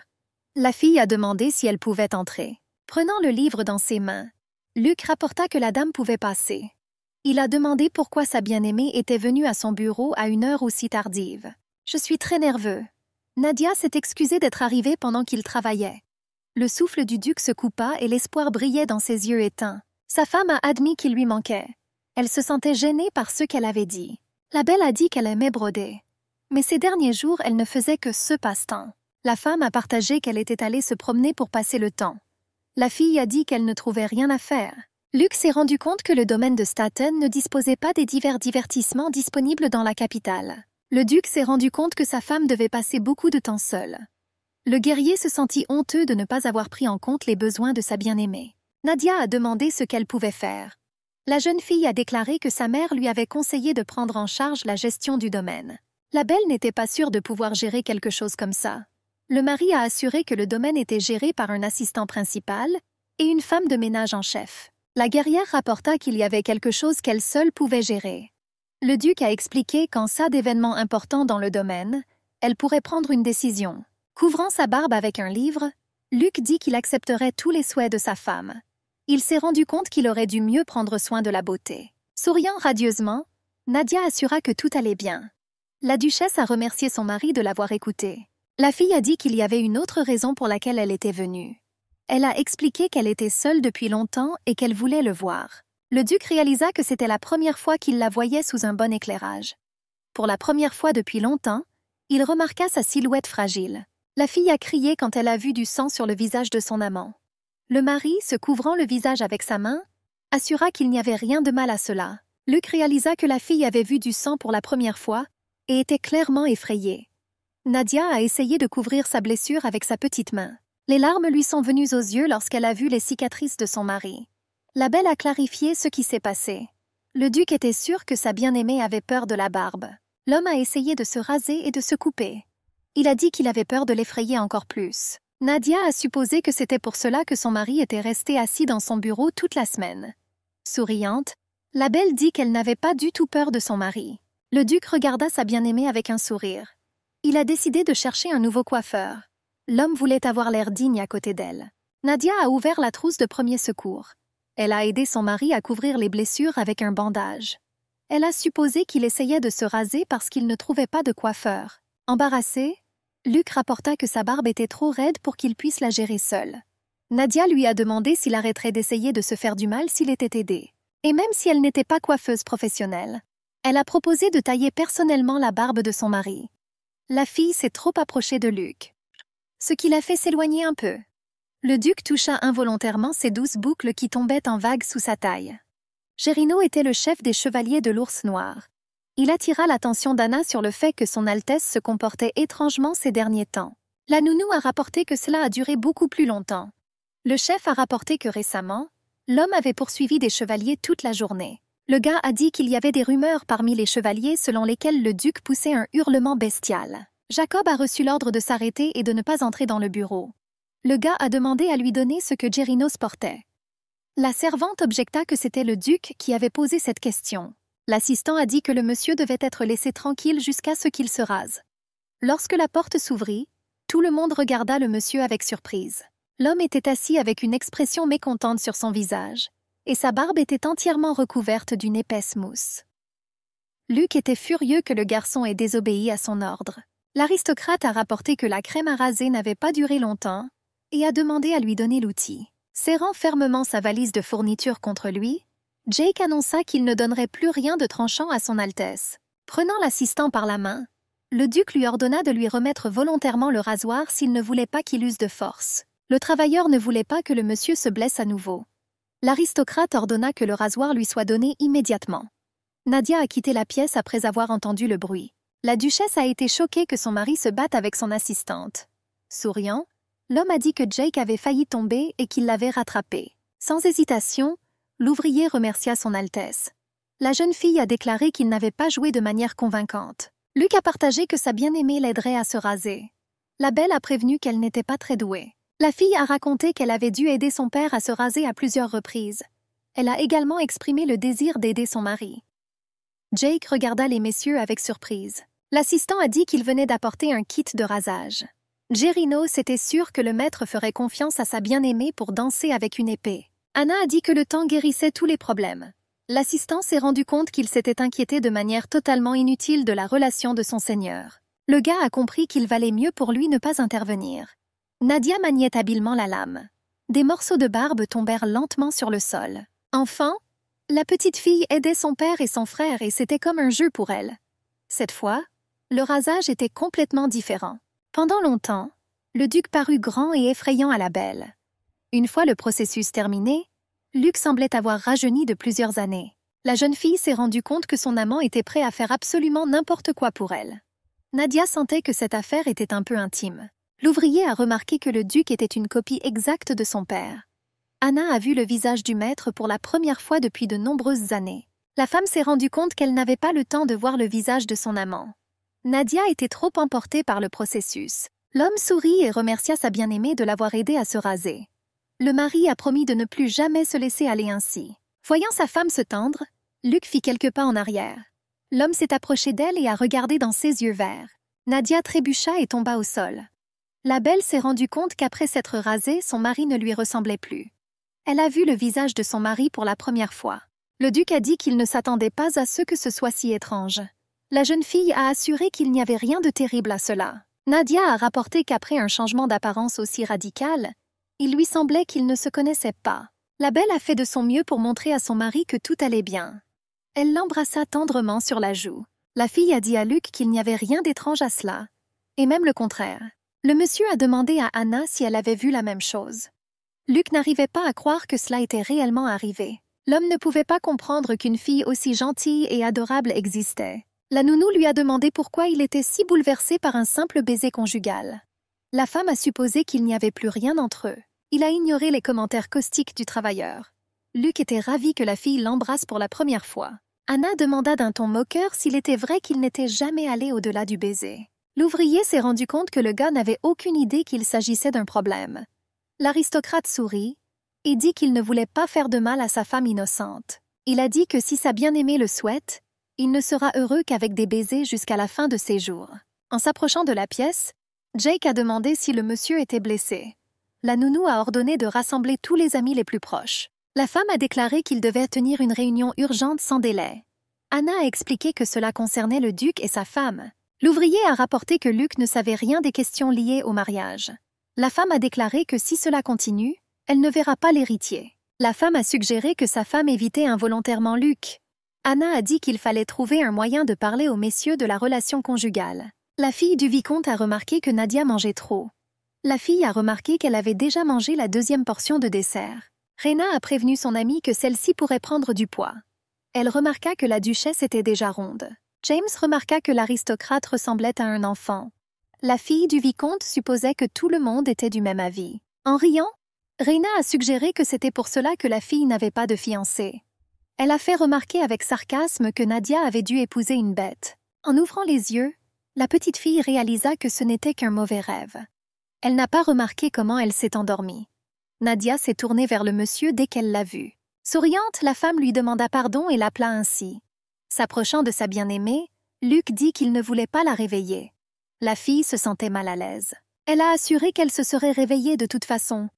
La fille a demandé si elle pouvait entrer. Prenant le livre dans ses mains, Luc rapporta que la dame pouvait passer. Il a demandé pourquoi sa bien-aimée était venue à son bureau à une heure aussi tardive. « Je suis très nerveux. » Nadia s'est excusée d'être arrivée pendant qu'il travaillait. Le souffle du duc se coupa et l'espoir brillait dans ses yeux éteints. Sa femme a admis qu'il lui manquait. Elle se sentait gênée par ce qu'elle avait dit. La belle a dit qu'elle aimait broder. Mais ces derniers jours, elle ne faisait que ce passe-temps. La femme a partagé qu'elle était allée se promener pour passer le temps. La fille a dit qu'elle ne trouvait rien à faire. Luc s'est rendu compte que le domaine de Staten ne disposait pas des divers divertissements disponibles dans la capitale. Le duc s'est rendu compte que sa femme devait passer beaucoup de temps seule. Le guerrier se sentit honteux de ne pas avoir pris en compte les besoins de sa bien-aimée. Nadia a demandé ce qu'elle pouvait faire. La jeune fille a déclaré que sa mère lui avait conseillé de prendre en charge la gestion du domaine. La belle n'était pas sûre de pouvoir gérer quelque chose comme ça. Le mari a assuré que le domaine était géré par un assistant principal et une femme de ménage en chef. La guerrière rapporta qu'il y avait quelque chose qu'elle seule pouvait gérer. Le duc a expliqué qu'en cas d'événement important dans le domaine, elle pourrait prendre une décision. Couvrant sa barbe avec un livre, Luc dit qu'il accepterait tous les souhaits de sa femme. Il s'est rendu compte qu'il aurait dû mieux prendre soin de la beauté. Souriant radieusement, Nadia assura que tout allait bien. La duchesse a remercié son mari de l'avoir écoutée. La fille a dit qu'il y avait une autre raison pour laquelle elle était venue. Elle a expliqué qu'elle était seule depuis longtemps et qu'elle voulait le voir. Le duc réalisa que c'était la première fois qu'il la voyait sous un bon éclairage. Pour la première fois depuis longtemps, il remarqua sa silhouette fragile. La fille a crié quand elle a vu du sang sur le visage de son amant. Le mari, se couvrant le visage avec sa main, assura qu'il n'y avait rien de mal à cela. Luc réalisa que la fille avait vu du sang pour la première fois et était clairement effrayée. Nadia a essayé de couvrir sa blessure avec sa petite main. Les larmes lui sont venues aux yeux lorsqu'elle a vu les cicatrices de son mari. La belle a clarifié ce qui s'est passé. Le duc était sûr que sa bien-aimée avait peur de la barbe. L'homme a essayé de se raser et de se couper. Il a dit qu'il avait peur de l'effrayer encore plus. Nadia a supposé que c'était pour cela que son mari était resté assis dans son bureau toute la semaine. Souriante, la belle dit qu'elle n'avait pas du tout peur de son mari. Le duc regarda sa bien-aimée avec un sourire. Il a décidé de chercher un nouveau coiffeur. L'homme voulait avoir l'air digne à côté d'elle. Nadia a ouvert la trousse de premier secours. Elle a aidé son mari à couvrir les blessures avec un bandage. Elle a supposé qu'il essayait de se raser parce qu'il ne trouvait pas de coiffeur. Embarrassé, Luc rapporta que sa barbe était trop raide pour qu'il puisse la gérer seul. Nadia lui a demandé s'il arrêterait d'essayer de se faire du mal s'il était aidé. Et même si elle n'était pas coiffeuse professionnelle, elle a proposé de tailler personnellement la barbe de son mari. La fille s'est trop approchée de Luc, ce qui l'a fait s'éloigner un peu. Le duc toucha involontairement ses douces boucles qui tombaient en vagues sous sa taille. Gérino était le chef des chevaliers de l'Ours Noir. Il attira l'attention d'Anna sur le fait que son Altesse se comportait étrangement ces derniers temps. La nounou a rapporté que cela a duré beaucoup plus longtemps. Le chef a rapporté que récemment, l'homme avait poursuivi des chevaliers toute la journée. Le gars a dit qu'il y avait des rumeurs parmi les chevaliers selon lesquelles le duc poussait un hurlement bestial. Jacob a reçu l'ordre de s'arrêter et de ne pas entrer dans le bureau. Le gars a demandé à lui donner ce que Gérinos portait. La servante objecta que c'était le duc qui avait posé cette question. L'assistant a dit que le monsieur devait être laissé tranquille jusqu'à ce qu'il se rase. Lorsque la porte s'ouvrit, tout le monde regarda le monsieur avec surprise. L'homme était assis avec une expression mécontente sur son visage, et sa barbe était entièrement recouverte d'une épaisse mousse. Luc était furieux que le garçon ait désobéi à son ordre. L'aristocrate a rapporté que la crème à raser n'avait pas duré longtemps et a demandé à lui donner l'outil. Serrant fermement sa valise de fournitures contre lui, Jake annonça qu'il ne donnerait plus rien de tranchant à son Altesse. Prenant l'assistant par la main, le duc lui ordonna de lui remettre volontairement le rasoir s'il ne voulait pas qu'il use de force. Le travailleur ne voulait pas que le monsieur se blesse à nouveau. L'aristocrate ordonna que le rasoir lui soit donné immédiatement. Nadia a quitté la pièce après avoir entendu le bruit. La duchesse a été choquée que son mari se batte avec son assistante. Souriant, l'homme a dit que Jake avait failli tomber et qu'il l'avait rattrapé. Sans hésitation, l'ouvrier remercia son Altesse. La jeune fille a déclaré qu'il n'avait pas joué de manière convaincante. Luc a partagé que sa bien-aimée l'aiderait à se raser. La belle a prévenu qu'elle n'était pas très douée. La fille a raconté qu'elle avait dû aider son père à se raser à plusieurs reprises. Elle a également exprimé le désir d'aider son mari. Jake regarda les messieurs avec surprise. L'assistant a dit qu'il venait d'apporter un kit de rasage. Gerino s'était sûr que le maître ferait confiance à sa bien-aimée pour danser avec une épée. Anna a dit que le temps guérissait tous les problèmes. L'assistant s'est rendu compte qu'il s'était inquiété de manière totalement inutile de la relation de son seigneur. Le gars a compris qu'il valait mieux pour lui ne pas intervenir. Nadia maniait habilement la lame. Des morceaux de barbe tombèrent lentement sur le sol. Enfin, la petite fille aidait son père et son frère et c'était comme un jeu pour elle. Cette fois, le rasage était complètement différent. Pendant longtemps, le duc parut grand et effrayant à la belle. Une fois le processus terminé, Luc semblait avoir rajeuni de plusieurs années. La jeune fille s'est rendue compte que son amant était prêt à faire absolument n'importe quoi pour elle. Nadia sentait que cette affaire était un peu intime. L'ouvrier a remarqué que le duc était une copie exacte de son père. Anna a vu le visage du maître pour la première fois depuis de nombreuses années. La femme s'est rendue compte qu'elle n'avait pas le temps de voir le visage de son amant. Nadia était trop emportée par le processus. L'homme sourit et remercia sa bien-aimée de l'avoir aidé à se raser. Le mari a promis de ne plus jamais se laisser aller ainsi. Voyant sa femme se tendre, Luc fit quelques pas en arrière. L'homme s'est approché d'elle et a regardé dans ses yeux verts. Nadia trébucha et tomba au sol. La belle s'est rendue compte qu'après s'être rasée, son mari ne lui ressemblait plus. Elle a vu le visage de son mari pour la première fois. Le duc a dit qu'il ne s'attendait pas à ce que ce soit si étrange. La jeune fille a assuré qu'il n'y avait rien de terrible à cela. Nadia a rapporté qu'après un changement d'apparence aussi radical, il lui semblait qu'ils ne se connaissaient pas. La belle a fait de son mieux pour montrer à son mari que tout allait bien. Elle l'embrassa tendrement sur la joue. La fille a dit à Luc qu'il n'y avait rien d'étrange à cela, et même le contraire. Le monsieur a demandé à Anna si elle avait vu la même chose. Luc n'arrivait pas à croire que cela était réellement arrivé. L'homme ne pouvait pas comprendre qu'une fille aussi gentille et adorable existait. La nounou lui a demandé pourquoi il était si bouleversé par un simple baiser conjugal. La femme a supposé qu'il n'y avait plus rien entre eux. Il a ignoré les commentaires caustiques du travailleur. Luc était ravi que la fille l'embrasse pour la première fois. Anna demanda d'un ton moqueur s'il était vrai qu'il n'était jamais allé au-delà du baiser. L'ouvrier s'est rendu compte que le gars n'avait aucune idée qu'il s'agissait d'un problème. L'aristocrate sourit et dit qu'il ne voulait pas faire de mal à sa femme innocente. Il a dit que si sa bien-aimée le souhaite, il ne sera heureux qu'avec des baisers jusqu'à la fin de ses jours. En s'approchant de la pièce, Jake a demandé si le monsieur était blessé. La nounou a ordonné de rassembler tous les amis les plus proches. La femme a déclaré qu'il devait tenir une réunion urgente sans délai. Anna a expliqué que cela concernait le duc et sa femme. L'ouvrier a rapporté que Luc ne savait rien des questions liées au mariage. La femme a déclaré que si cela continue, elle ne verra pas l'héritier. La femme a suggéré que sa femme évitait involontairement Luc. Anna a dit qu'il fallait trouver un moyen de parler aux messieurs de la relation conjugale. La fille du vicomte a remarqué que Nadia mangeait trop. La fille a remarqué qu'elle avait déjà mangé la deuxième portion de dessert. Rena a prévenu son amie que celle-ci pourrait prendre du poids. Elle remarqua que la duchesse était déjà ronde. James remarqua que l'aristocrate ressemblait à un enfant. La fille du vicomte supposait que tout le monde était du même avis. En riant, Rena a suggéré que c'était pour cela que la fille n'avait pas de fiancé. Elle a fait remarquer avec sarcasme que Nadia avait dû épouser une bête. En ouvrant les yeux, la petite fille réalisa que ce n'était qu'un mauvais rêve. Elle n'a pas remarqué comment elle s'est endormie. Nadia s'est tournée vers le monsieur dès qu'elle l'a vu. Souriante, la femme lui demanda pardon et l'appela ainsi. S'approchant de sa bien-aimée, Luc dit qu'il ne voulait pas la réveiller. La fille se sentait mal à l'aise. Elle a assuré qu'elle se serait réveillée de toute façon.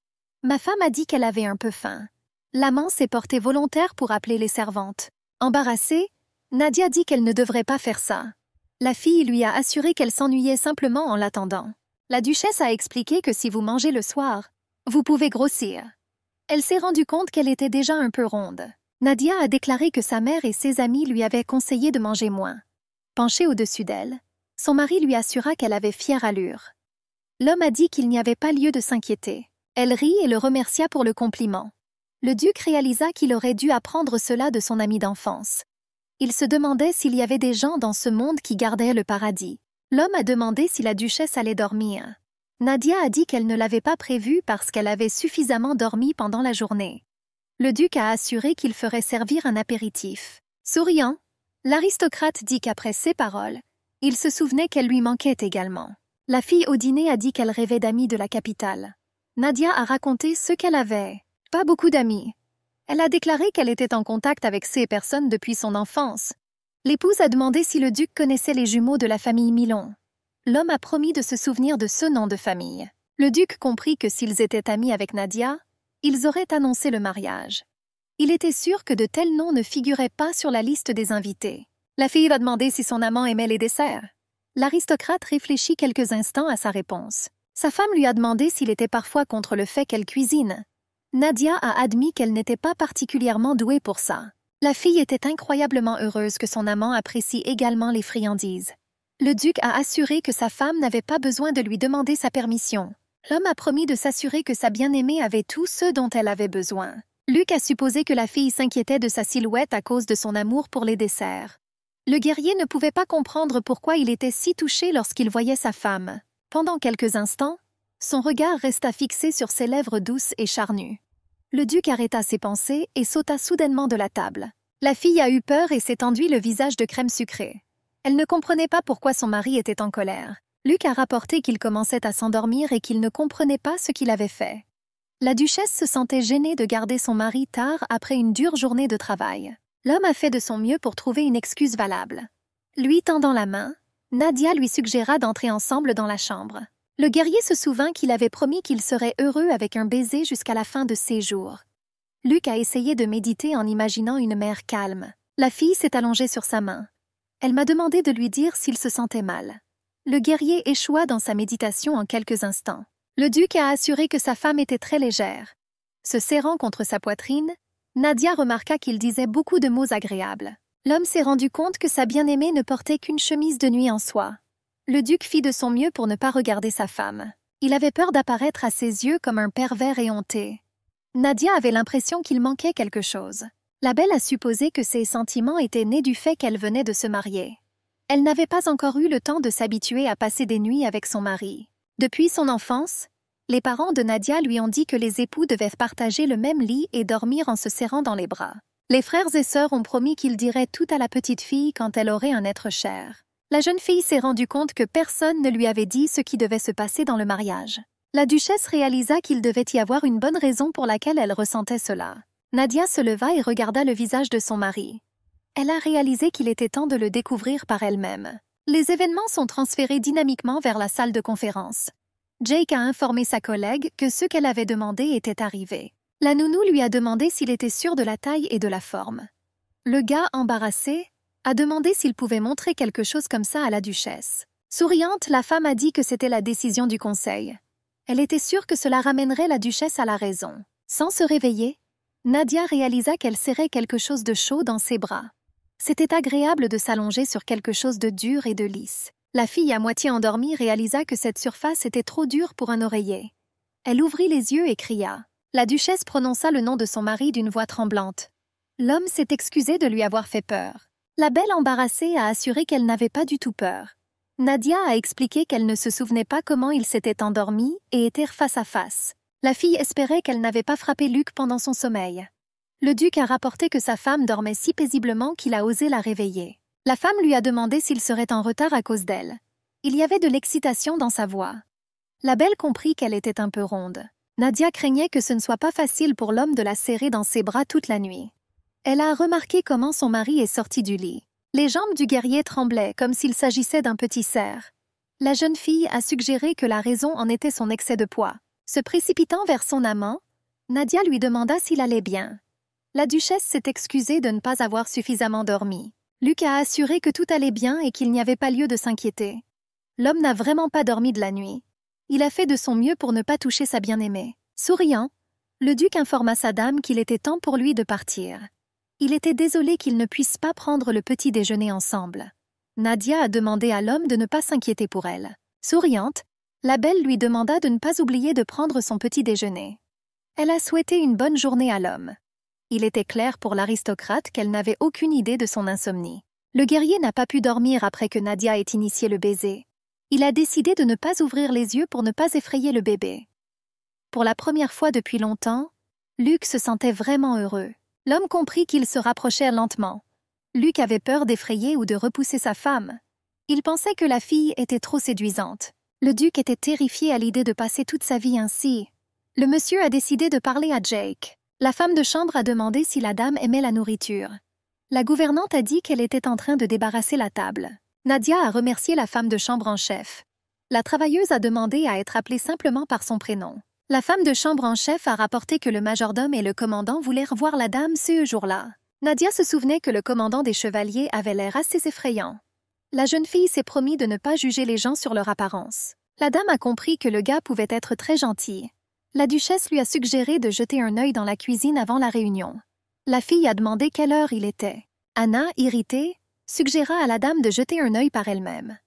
Ma femme a dit qu'elle avait un peu faim. L'amant s'est porté volontaire pour appeler les servantes. Embarrassée, Nadia dit qu'elle ne devrait pas faire ça. La fille lui a assuré qu'elle s'ennuyait simplement en l'attendant. La duchesse a expliqué que si vous mangez le soir, vous pouvez grossir. Elle s'est rendue compte qu'elle était déjà un peu ronde. Nadia a déclaré que sa mère et ses amis lui avaient conseillé de manger moins. Penché au-dessus d'elle, son mari lui assura qu'elle avait fière allure. L'homme a dit qu'il n'y avait pas lieu de s'inquiéter. Elle rit et le remercia pour le compliment. Le duc réalisa qu'il aurait dû apprendre cela de son ami d'enfance. Il se demandait s'il y avait des gens dans ce monde qui gardaient le paradis. L'homme a demandé si la duchesse allait dormir. Nadia a dit qu'elle ne l'avait pas prévu parce qu'elle avait suffisamment dormi pendant la journée. Le duc a assuré qu'il ferait servir un apéritif. Souriant, l'aristocrate dit qu'après ces paroles, il se souvenait qu'elle lui manquait également. La fille au dîner a dit qu'elle rêvait d'amis de la capitale. Nadia a raconté ce qu'elle avait. Pas beaucoup d'amis. Elle a déclaré qu'elle était en contact avec ces personnes depuis son enfance. L'épouse a demandé si le duc connaissait les jumeaux de la famille Milon. L'homme a promis de se souvenir de ce nom de famille. Le duc comprit que s'ils étaient amis avec Nadia, ils auraient annoncé le mariage. Il était sûr que de tels noms ne figuraient pas sur la liste des invités. La fille a demandé si son amant aimait les desserts. L'aristocrate réfléchit quelques instants à sa réponse. Sa femme lui a demandé s'il était parfois contre le fait qu'elle cuisine. Nadia a admis qu'elle n'était pas particulièrement douée pour ça. La fille était incroyablement heureuse que son amant apprécie également les friandises. Le duc a assuré que sa femme n'avait pas besoin de lui demander sa permission. L'homme a promis de s'assurer que sa bien-aimée avait tout ce dont elle avait besoin. Luc a supposé que la fille s'inquiétait de sa silhouette à cause de son amour pour les desserts. Le guerrier ne pouvait pas comprendre pourquoi il était si touché lorsqu'il voyait sa femme. Pendant quelques instants, son regard resta fixé sur ses lèvres douces et charnues. Le duc arrêta ses pensées et sauta soudainement de la table. La fille a eu peur et s'est enduit le visage de crème sucrée. Elle ne comprenait pas pourquoi son mari était en colère. Luc a rapporté qu'il commençait à s'endormir et qu'il ne comprenait pas ce qu'il avait fait. La duchesse se sentait gênée de garder son mari tard après une dure journée de travail. L'homme a fait de son mieux pour trouver une excuse valable. Lui tendant la main, Nadia lui suggéra d'entrer ensemble dans la chambre. Le guerrier se souvint qu'il avait promis qu'il serait heureux avec un baiser jusqu'à la fin de ses jours. Luc a essayé de méditer en imaginant une mer calme. La fille s'est allongée sur sa main. Elle m'a demandé de lui dire s'il se sentait mal. Le guerrier échoua dans sa méditation en quelques instants. Le duc a assuré que sa femme était très légère. Se serrant contre sa poitrine, Nadia remarqua qu'il disait beaucoup de mots agréables. L'homme s'est rendu compte que sa bien-aimée ne portait qu'une chemise de nuit en soie. Le duc fit de son mieux pour ne pas regarder sa femme. Il avait peur d'apparaître à ses yeux comme un pervers éhonté. Nadia avait l'impression qu'il manquait quelque chose. La belle a supposé que ses sentiments étaient nés du fait qu'elle venait de se marier. Elle n'avait pas encore eu le temps de s'habituer à passer des nuits avec son mari. Depuis son enfance, les parents de Nadia lui ont dit que les époux devaient partager le même lit et dormir en se serrant dans les bras. Les frères et sœurs ont promis qu'ils diraient tout à la petite fille quand elle aurait un être cher. La jeune fille s'est rendue compte que personne ne lui avait dit ce qui devait se passer dans le mariage. La duchesse réalisa qu'il devait y avoir une bonne raison pour laquelle elle ressentait cela. Nadia se leva et regarda le visage de son mari. Elle a réalisé qu'il était temps de le découvrir par elle-même. Les événements sont transférés dynamiquement vers la salle de conférence. Jake a informé sa collègue que ce qu'elle avait demandé était arrivé. La nounou lui a demandé s'il était sûr de la taille et de la forme. Le gars, embarrassé, a demandé s'il pouvait montrer quelque chose comme ça à la duchesse. Souriante, la femme a dit que c'était la décision du conseil. Elle était sûre que cela ramènerait la duchesse à la raison. Sans se réveiller, Nadia réalisa qu'elle serrait quelque chose de chaud dans ses bras. C'était agréable de s'allonger sur quelque chose de dur et de lisse. La fille à moitié endormie réalisa que cette surface était trop dure pour un oreiller. Elle ouvrit les yeux et cria. La duchesse prononça le nom de son mari d'une voix tremblante. L'homme s'est excusé de lui avoir fait peur. La belle embarrassée a assuré qu'elle n'avait pas du tout peur. Nadia a expliqué qu'elle ne se souvenait pas comment ils s'étaient endormis et étaient face à face. La fille espérait qu'elle n'avait pas frappé Luc pendant son sommeil. Le duc a rapporté que sa femme dormait si paisiblement qu'il a osé la réveiller. La femme lui a demandé s'il serait en retard à cause d'elle. Il y avait de l'excitation dans sa voix. La belle comprit qu'elle était un peu ronde. Nadia craignait que ce ne soit pas facile pour l'homme de la serrer dans ses bras toute la nuit. Elle a remarqué comment son mari est sorti du lit. Les jambes du guerrier tremblaient comme s'il s'agissait d'un petit cerf. La jeune fille a suggéré que la raison en était son excès de poids. Se précipitant vers son amant, Nadia lui demanda s'il allait bien. La duchesse s'est excusée de ne pas avoir suffisamment dormi. Luc a assuré que tout allait bien et qu'il n'y avait pas lieu de s'inquiéter. L'homme n'a vraiment pas dormi de la nuit. Il a fait de son mieux pour ne pas toucher sa bien-aimée. Souriant, le duc informa sa dame qu'il était temps pour lui de partir. Il était désolé qu'ils ne puissent pas prendre le petit déjeuner ensemble. Nadia a demandé à l'homme de ne pas s'inquiéter pour elle. Souriante, la belle lui demanda de ne pas oublier de prendre son petit déjeuner. Elle a souhaité une bonne journée à l'homme. Il était clair pour l'aristocrate qu'elle n'avait aucune idée de son insomnie. Le guerrier n'a pas pu dormir après que Nadia ait initié le baiser. Il a décidé de ne pas ouvrir les yeux pour ne pas effrayer le bébé. Pour la première fois depuis longtemps, Luc se sentait vraiment heureux. L'homme comprit qu'ils se rapprochèrent lentement. Luc avait peur d'effrayer ou de repousser sa femme. Il pensait que la fille était trop séduisante. Le duc était terrifié à l'idée de passer toute sa vie ainsi. Le monsieur a décidé de parler à Jake. La femme de chambre a demandé si la dame aimait la nourriture. La gouvernante a dit qu'elle était en train de débarrasser la table. Nadia a remercié la femme de chambre en chef. La travailleuse a demandé à être appelée simplement par son prénom. La femme de chambre en chef a rapporté que le majordome et le commandant voulaient revoir la dame ce jour-là. Nadia se souvenait que le commandant des chevaliers avait l'air assez effrayant. La jeune fille s'est promis de ne pas juger les gens sur leur apparence. La dame a compris que le gars pouvait être très gentil. La duchesse lui a suggéré de jeter un œil dans la cuisine avant la réunion. La fille a demandé quelle heure il était. Anna, irritée, suggéra à la dame de jeter un œil par elle-même.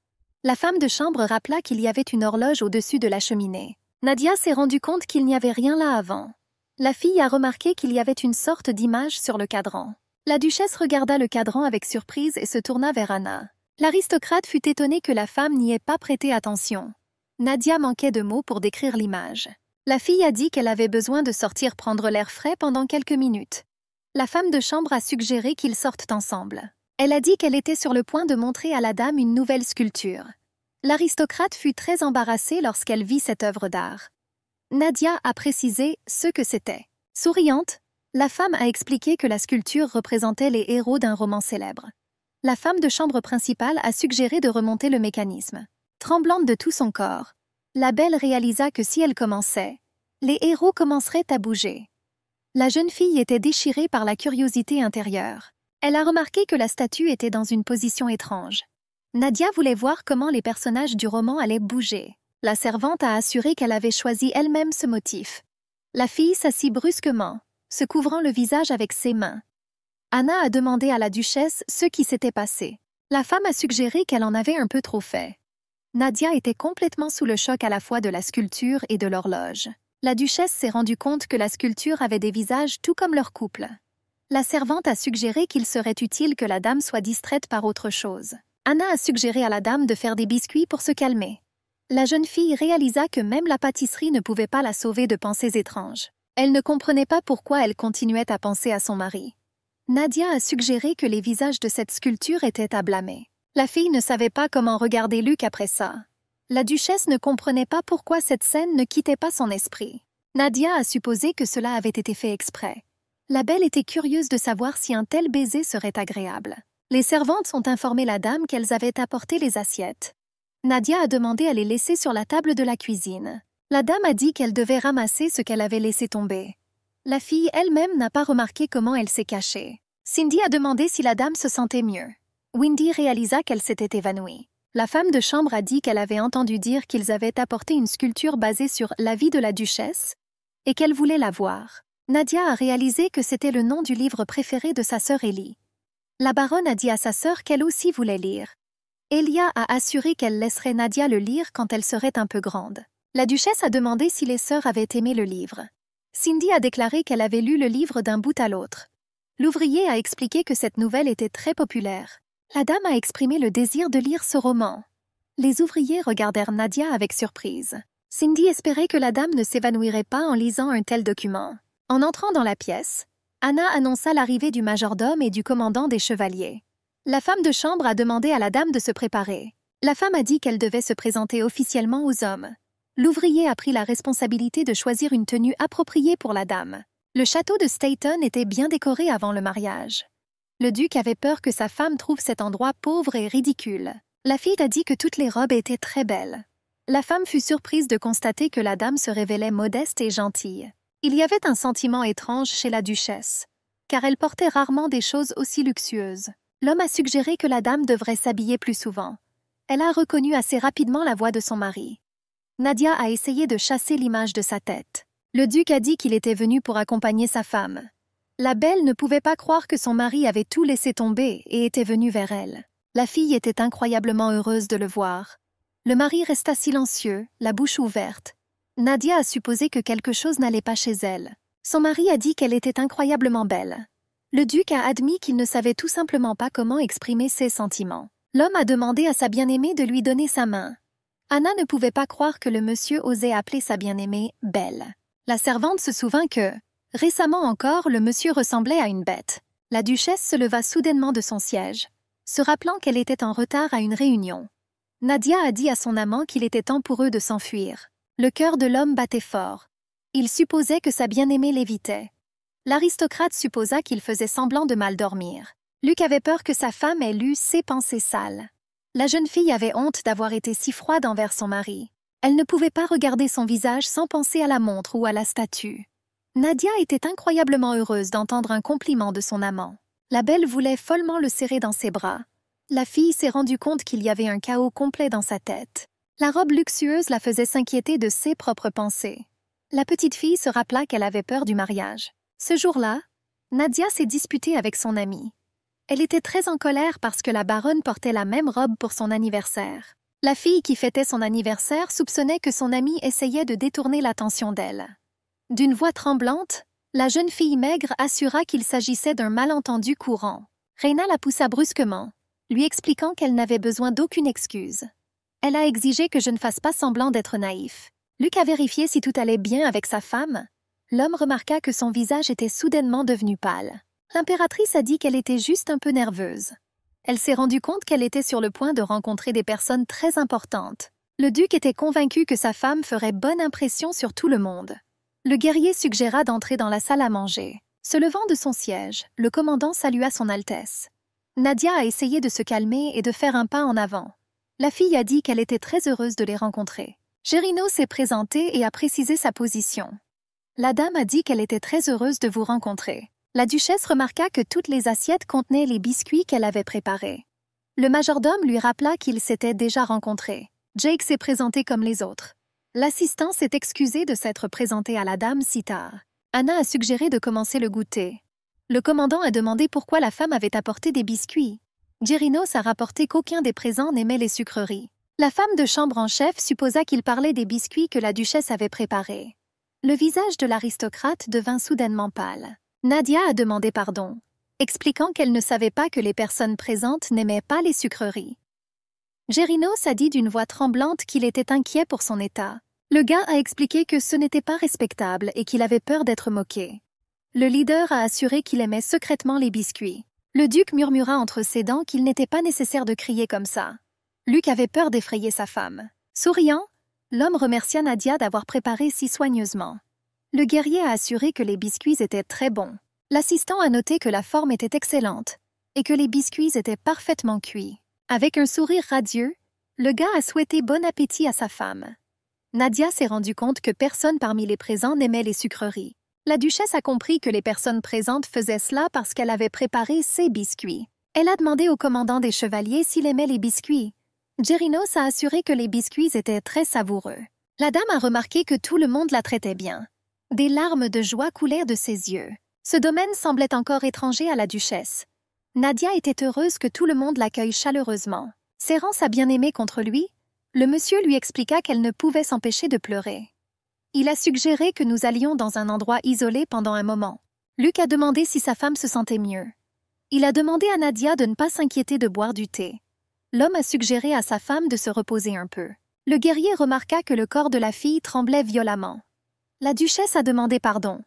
La femme de chambre rappela qu'il y avait une horloge au-dessus de la cheminée. Nadia s'est rendu compte qu'il n'y avait rien là avant. La fille a remarqué qu'il y avait une sorte d'image sur le cadran. La duchesse regarda le cadran avec surprise et se tourna vers Anna. L'aristocrate fut étonné que la femme n'y ait pas prêté attention. Nadia manquait de mots pour décrire l'image. La fille a dit qu'elle avait besoin de sortir prendre l'air frais pendant quelques minutes. La femme de chambre a suggéré qu'ils sortent ensemble. Elle a dit qu'elle était sur le point de montrer à la dame une nouvelle sculpture. L'aristocrate fut très embarrassée lorsqu'elle vit cette œuvre d'art. Nadia a précisé ce que c'était. Souriante, la femme a expliqué que la sculpture représentait les héros d'un roman célèbre. La femme de chambre principale a suggéré de remonter le mécanisme. Tremblante de tout son corps, la belle réalisa que si elle commençait, les héros commenceraient à bouger. La jeune fille était déchirée par la curiosité intérieure. Elle a remarqué que la statue était dans une position étrange. Nadia voulait voir comment les personnages du roman allaient bouger. La servante a assuré qu'elle avait choisi elle-même ce motif. La fille s'assit brusquement, se couvrant le visage avec ses mains. Anna a demandé à la duchesse ce qui s'était passé. La femme a suggéré qu'elle en avait un peu trop fait. Nadia était complètement sous le choc à la fois de la sculpture et de l'horloge. La duchesse s'est rendue compte que la sculpture avait des visages tout comme leur couple. La servante a suggéré qu'il serait utile que la dame soit distraite par autre chose. Anna a suggéré à la dame de faire des biscuits pour se calmer. La jeune fille réalisa que même la pâtisserie ne pouvait pas la sauver de pensées étranges. Elle ne comprenait pas pourquoi elle continuait à penser à son mari. Nadia a suggéré que les visages de cette sculpture étaient à blâmer. La fille ne savait pas comment regarder Luc après ça. La duchesse ne comprenait pas pourquoi cette scène ne quittait pas son esprit. Nadia a supposé que cela avait été fait exprès. La belle était curieuse de savoir si un tel baiser serait agréable. Les servantes ont informé la dame qu'elles avaient apporté les assiettes. Nadia a demandé à les laisser sur la table de la cuisine. La dame a dit qu'elle devait ramasser ce qu'elle avait laissé tomber. La fille elle-même n'a pas remarqué comment elle s'est cachée. Cindy a demandé si la dame se sentait mieux. Windy réalisa qu'elle s'était évanouie. La femme de chambre a dit qu'elle avait entendu dire qu'ils avaient apporté une sculpture basée sur la vie de la duchesse et qu'elle voulait la voir. Nadia a réalisé que c'était le nom du livre préféré de sa sœur Ellie. La baronne a dit à sa sœur qu'elle aussi voulait lire. Elia a assuré qu'elle laisserait Nadia le lire quand elle serait un peu grande. La duchesse a demandé si les sœurs avaient aimé le livre. Cindy a déclaré qu'elle avait lu le livre d'un bout à l'autre. L'ouvrier a expliqué que cette nouvelle était très populaire. La dame a exprimé le désir de lire ce roman. Les ouvriers regardèrent Nadia avec surprise. Cindy espérait que la dame ne s'évanouirait pas en lisant un tel document. En entrant dans la pièce, Anna annonça l'arrivée du majordome et du commandant des chevaliers. La femme de chambre a demandé à la dame de se préparer. La femme a dit qu'elle devait se présenter officiellement aux hommes. L'ouvrier a pris la responsabilité de choisir une tenue appropriée pour la dame. Le château de Staton était bien décoré avant le mariage. Le duc avait peur que sa femme trouve cet endroit pauvre et ridicule. La fille a dit que toutes les robes étaient très belles. La femme fut surprise de constater que la dame se révélait modeste et gentille. Il y avait un sentiment étrange chez la duchesse, car elle portait rarement des choses aussi luxueuses. L'homme a suggéré que la dame devrait s'habiller plus souvent. Elle a reconnu assez rapidement la voix de son mari. Nadia a essayé de chasser l'image de sa tête. Le duc a dit qu'il était venu pour accompagner sa femme. La belle ne pouvait pas croire que son mari avait tout laissé tomber et était venu vers elle. La fille était incroyablement heureuse de le voir. Le mari resta silencieux, la bouche ouverte. Nadia a supposé que quelque chose n'allait pas chez elle. Son mari a dit qu'elle était incroyablement belle. Le duc a admis qu'il ne savait tout simplement pas comment exprimer ses sentiments. L'homme a demandé à sa bien-aimée de lui donner sa main. Anna ne pouvait pas croire que le monsieur osait appeler sa bien-aimée « belle ». La servante se souvint que, récemment encore, le monsieur ressemblait à une bête. La duchesse se leva soudainement de son siège, se rappelant qu'elle était en retard à une réunion. Nadia a dit à son amant qu'il était temps pour eux de s'enfuir. Le cœur de l'homme battait fort. Il supposait que sa bien-aimée l'évitait. L'aristocrate supposa qu'il faisait semblant de mal dormir. Luc avait peur que sa femme ait lu ses pensées sales. La jeune fille avait honte d'avoir été si froide envers son mari. Elle ne pouvait pas regarder son visage sans penser à la montre ou à la statue. Nadia était incroyablement heureuse d'entendre un compliment de son amant. La belle voulait follement le serrer dans ses bras. La fille s'est rendue compte qu'il y avait un chaos complet dans sa tête. La robe luxueuse la faisait s'inquiéter de ses propres pensées. La petite fille se rappela qu'elle avait peur du mariage. Ce jour-là, Nadia s'est disputée avec son amie. Elle était très en colère parce que la baronne portait la même robe pour son anniversaire. La fille qui fêtait son anniversaire soupçonnait que son amie essayait de détourner l'attention d'elle. D'une voix tremblante, la jeune fille maigre assura qu'il s'agissait d'un malentendu courant. Reina la poussa brusquement, lui expliquant qu'elle n'avait besoin d'aucune excuse. Elle a exigé que je ne fasse pas semblant d'être naïf. Luc a vérifié si tout allait bien avec sa femme. L'homme remarqua que son visage était soudainement devenu pâle. L'impératrice a dit qu'elle était juste un peu nerveuse. Elle s'est rendue compte qu'elle était sur le point de rencontrer des personnes très importantes. Le duc était convaincu que sa femme ferait bonne impression sur tout le monde. Le guerrier suggéra d'entrer dans la salle à manger. Se levant de son siège, le commandant salua son Altesse. Nadia a essayé de se calmer et de faire un pas en avant. La fille a dit qu'elle était très heureuse de les rencontrer. Gérino s'est présenté et a précisé sa position. La dame a dit qu'elle était très heureuse de vous rencontrer. La duchesse remarqua que toutes les assiettes contenaient les biscuits qu'elle avait préparés. Le majordome lui rappela qu'ils s'étaient déjà rencontrés. Jake s'est présenté comme les autres. L'assistant s'est excusé de s'être présenté à la dame si tard. Anna a suggéré de commencer le goûter. Le commandant a demandé pourquoi la femme avait apporté des biscuits. Gérinos a rapporté qu'aucun des présents n'aimait les sucreries. La femme de chambre en chef supposa qu'il parlait des biscuits que la duchesse avait préparés. Le visage de l'aristocrate devint soudainement pâle. Nadia a demandé pardon, expliquant qu'elle ne savait pas que les personnes présentes n'aimaient pas les sucreries. Gérinos a dit d'une voix tremblante qu'il était inquiet pour son état. Le gars a expliqué que ce n'était pas respectable et qu'il avait peur d'être moqué. Le leader a assuré qu'il aimait secrètement les biscuits. Le duc murmura entre ses dents qu'il n'était pas nécessaire de crier comme ça. Luc avait peur d'effrayer sa femme. Souriant, l'homme remercia Nadia d'avoir préparé si soigneusement. Le guerrier a assuré que les biscuits étaient très bons. L'assistant a noté que la forme était excellente et que les biscuits étaient parfaitement cuits. Avec un sourire radieux, le gars a souhaité bon appétit à sa femme. Nadia s'est rendue compte que personne parmi les présents n'aimait les sucreries. La duchesse a compris que les personnes présentes faisaient cela parce qu'elle avait préparé ses biscuits. Elle a demandé au commandant des chevaliers s'il aimait les biscuits. Gérinos a assuré que les biscuits étaient très savoureux. La dame a remarqué que tout le monde la traitait bien. Des larmes de joie coulèrent de ses yeux. Ce domaine semblait encore étranger à la duchesse. Nadia était heureuse que tout le monde l'accueille chaleureusement. Serrant sa bien-aimée contre lui, le monsieur lui expliqua qu'elle ne pouvait s'empêcher de pleurer. Il a suggéré que nous allions dans un endroit isolé pendant un moment. Luc a demandé si sa femme se sentait mieux. Il a demandé à Nadia de ne pas s'inquiéter de boire du thé. L'homme a suggéré à sa femme de se reposer un peu. Le guerrier remarqua que le corps de la fille tremblait violemment. La duchesse a demandé pardon.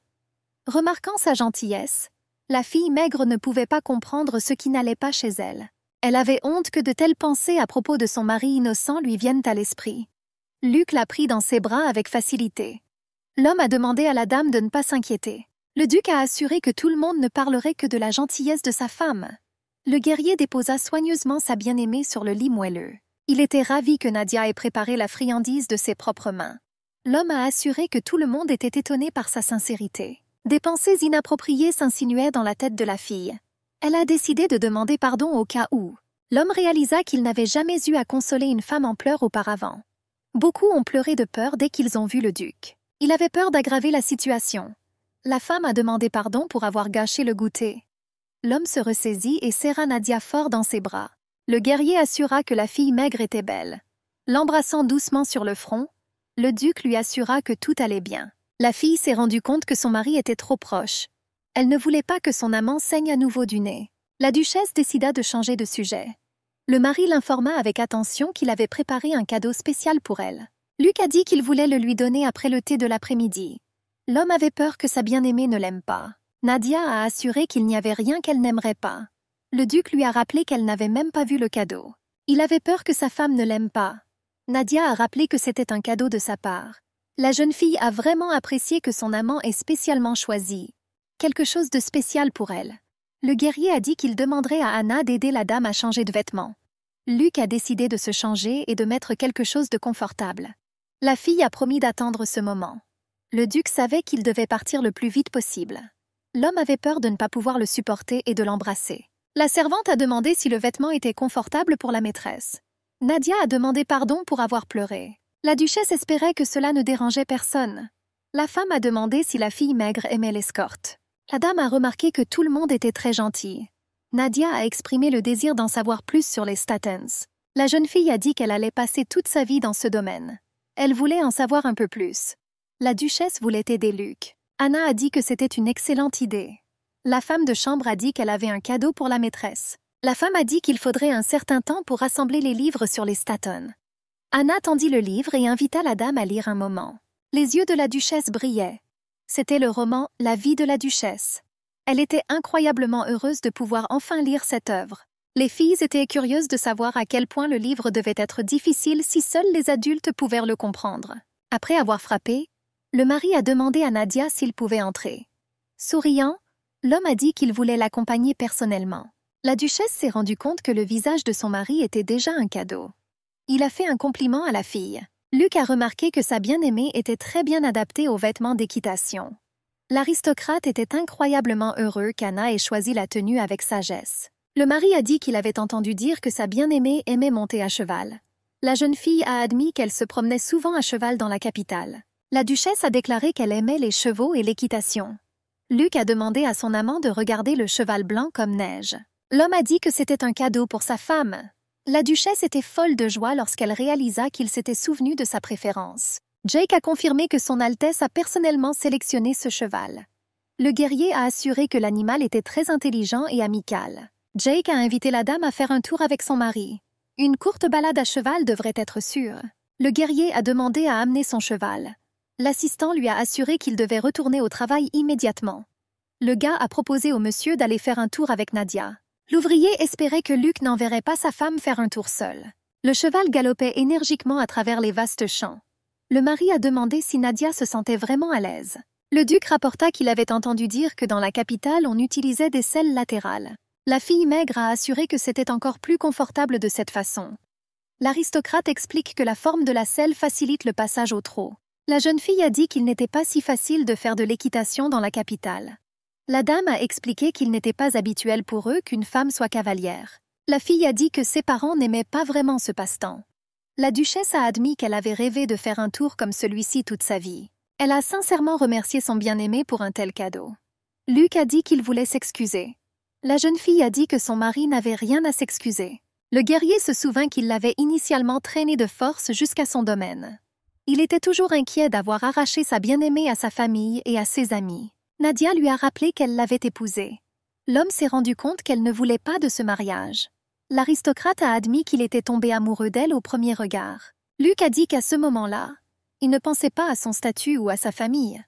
Remarquant sa gentillesse, la fille maigre ne pouvait pas comprendre ce qui n'allait pas chez elle. Elle avait honte que de telles pensées à propos de son mari innocent lui viennent à l'esprit. Luc l'a pris dans ses bras avec facilité. L'homme a demandé à la dame de ne pas s'inquiéter. Le duc a assuré que tout le monde ne parlerait que de la gentillesse de sa femme. Le guerrier déposa soigneusement sa bien-aimée sur le lit moelleux. Il était ravi que Nadia ait préparé la friandise de ses propres mains. L'homme a assuré que tout le monde était étonné par sa sincérité. Des pensées inappropriées s'insinuaient dans la tête de la fille. Elle a décidé de demander pardon au cas où. L'homme réalisa qu'il n'avait jamais eu à consoler une femme en pleurs auparavant. Beaucoup ont pleuré de peur dès qu'ils ont vu le duc. Il avait peur d'aggraver la situation. La femme a demandé pardon pour avoir gâché le goûter. L'homme se ressaisit et serra Nadia fort dans ses bras. Le guerrier assura que la fille maigre était belle. L'embrassant doucement sur le front, le duc lui assura que tout allait bien. La fille s'est rendue compte que son mari était trop proche. Elle ne voulait pas que son amant saigne à nouveau du nez. La duchesse décida de changer de sujet. Le mari l'informa avec attention qu'il avait préparé un cadeau spécial pour elle. Luc a dit qu'il voulait le lui donner après le thé de l'après-midi. L'homme avait peur que sa bien-aimée ne l'aime pas. Nadia a assuré qu'il n'y avait rien qu'elle n'aimerait pas. Le duc lui a rappelé qu'elle n'avait même pas vu le cadeau. Il avait peur que sa femme ne l'aime pas. Nadia a rappelé que c'était un cadeau de sa part. La jeune fille a vraiment apprécié que son amant ait spécialement choisi quelque chose de spécial pour elle. Le guerrier a dit qu'il demanderait à Anna d'aider la dame à changer de vêtements. Luc a décidé de se changer et de mettre quelque chose de confortable. La fille a promis d'attendre ce moment. Le duc savait qu'il devait partir le plus vite possible. L'homme avait peur de ne pas pouvoir le supporter et de l'embrasser. La servante a demandé si le vêtement était confortable pour la maîtresse. Nadia a demandé pardon pour avoir pleuré. La duchesse espérait que cela ne dérangeait personne. La femme a demandé si la fille maigre aimait l'escorte. La dame a remarqué que tout le monde était très gentil. Nadia a exprimé le désir d'en savoir plus sur les Statens. La jeune fille a dit qu'elle allait passer toute sa vie dans ce domaine. Elle voulait en savoir un peu plus. La duchesse voulait aider Luc. Anna a dit que c'était une excellente idée. La femme de chambre a dit qu'elle avait un cadeau pour la maîtresse. La femme a dit qu'il faudrait un certain temps pour rassembler les livres sur les Statons. Anna tendit le livre et invita la dame à lire un moment. Les yeux de la duchesse brillaient. C'était le roman « La vie de la duchesse ». Elle était incroyablement heureuse de pouvoir enfin lire cette œuvre. Les filles étaient curieuses de savoir à quel point le livre devait être difficile si seuls les adultes pouvaient le comprendre. Après avoir frappé, le mari a demandé à Nadia s'il pouvait entrer. Souriant, l'homme a dit qu'il voulait l'accompagner personnellement. La duchesse s'est rendue compte que le visage de son mari était déjà un cadeau. Il a fait un compliment à la fille. Luc a remarqué que sa bien-aimée était très bien adaptée aux vêtements d'équitation. L'aristocrate était incroyablement heureux qu'Anna ait choisi la tenue avec sagesse. Le mari a dit qu'il avait entendu dire que sa bien-aimée aimait monter à cheval. La jeune fille a admis qu'elle se promenait souvent à cheval dans la capitale. La duchesse a déclaré qu'elle aimait les chevaux et l'équitation. Luc a demandé à son amant de regarder le cheval blanc comme neige. L'homme a dit que c'était un cadeau pour sa femme. La duchesse était folle de joie lorsqu'elle réalisa qu'il s'était souvenu de sa préférence. Jake a confirmé que son Altesse a personnellement sélectionné ce cheval. Le guerrier a assuré que l'animal était très intelligent et amical. Jake a invité la dame à faire un tour avec son mari. Une courte balade à cheval devrait être sûre. Le guerrier a demandé à amener son cheval. L'assistant lui a assuré qu'il devait retourner au travail immédiatement. Le gars a proposé au monsieur d'aller faire un tour avec Nadia. L'ouvrier espérait que Luc n'enverrait pas sa femme faire un tour seul. Le cheval galopait énergiquement à travers les vastes champs. Le mari a demandé si Nadia se sentait vraiment à l'aise. Le duc rapporta qu'il avait entendu dire que dans la capitale, on utilisait des selles latérales. La fille maigre a assuré que c'était encore plus confortable de cette façon. L'aristocrate explique que la forme de la selle facilite le passage au trot. La jeune fille a dit qu'il n'était pas si facile de faire de l'équitation dans la capitale. La dame a expliqué qu'il n'était pas habituel pour eux qu'une femme soit cavalière. La fille a dit que ses parents n'aimaient pas vraiment ce passe-temps. La duchesse a admis qu'elle avait rêvé de faire un tour comme celui-ci toute sa vie. Elle a sincèrement remercié son bien-aimé pour un tel cadeau. Luc a dit qu'il voulait s'excuser. La jeune fille a dit que son mari n'avait rien à s'excuser. Le guerrier se souvint qu'il l'avait initialement traîné de force jusqu'à son domaine. Il était toujours inquiet d'avoir arraché sa bien-aimée à sa famille et à ses amis. Nadia lui a rappelé qu'elle l'avait épousé. L'homme s'est rendu compte qu'elle ne voulait pas de ce mariage. L'aristocrate a admis qu'il était tombé amoureux d'elle au premier regard. Luc a dit qu'à ce moment-là, il ne pensait pas à son statut ou à sa famille.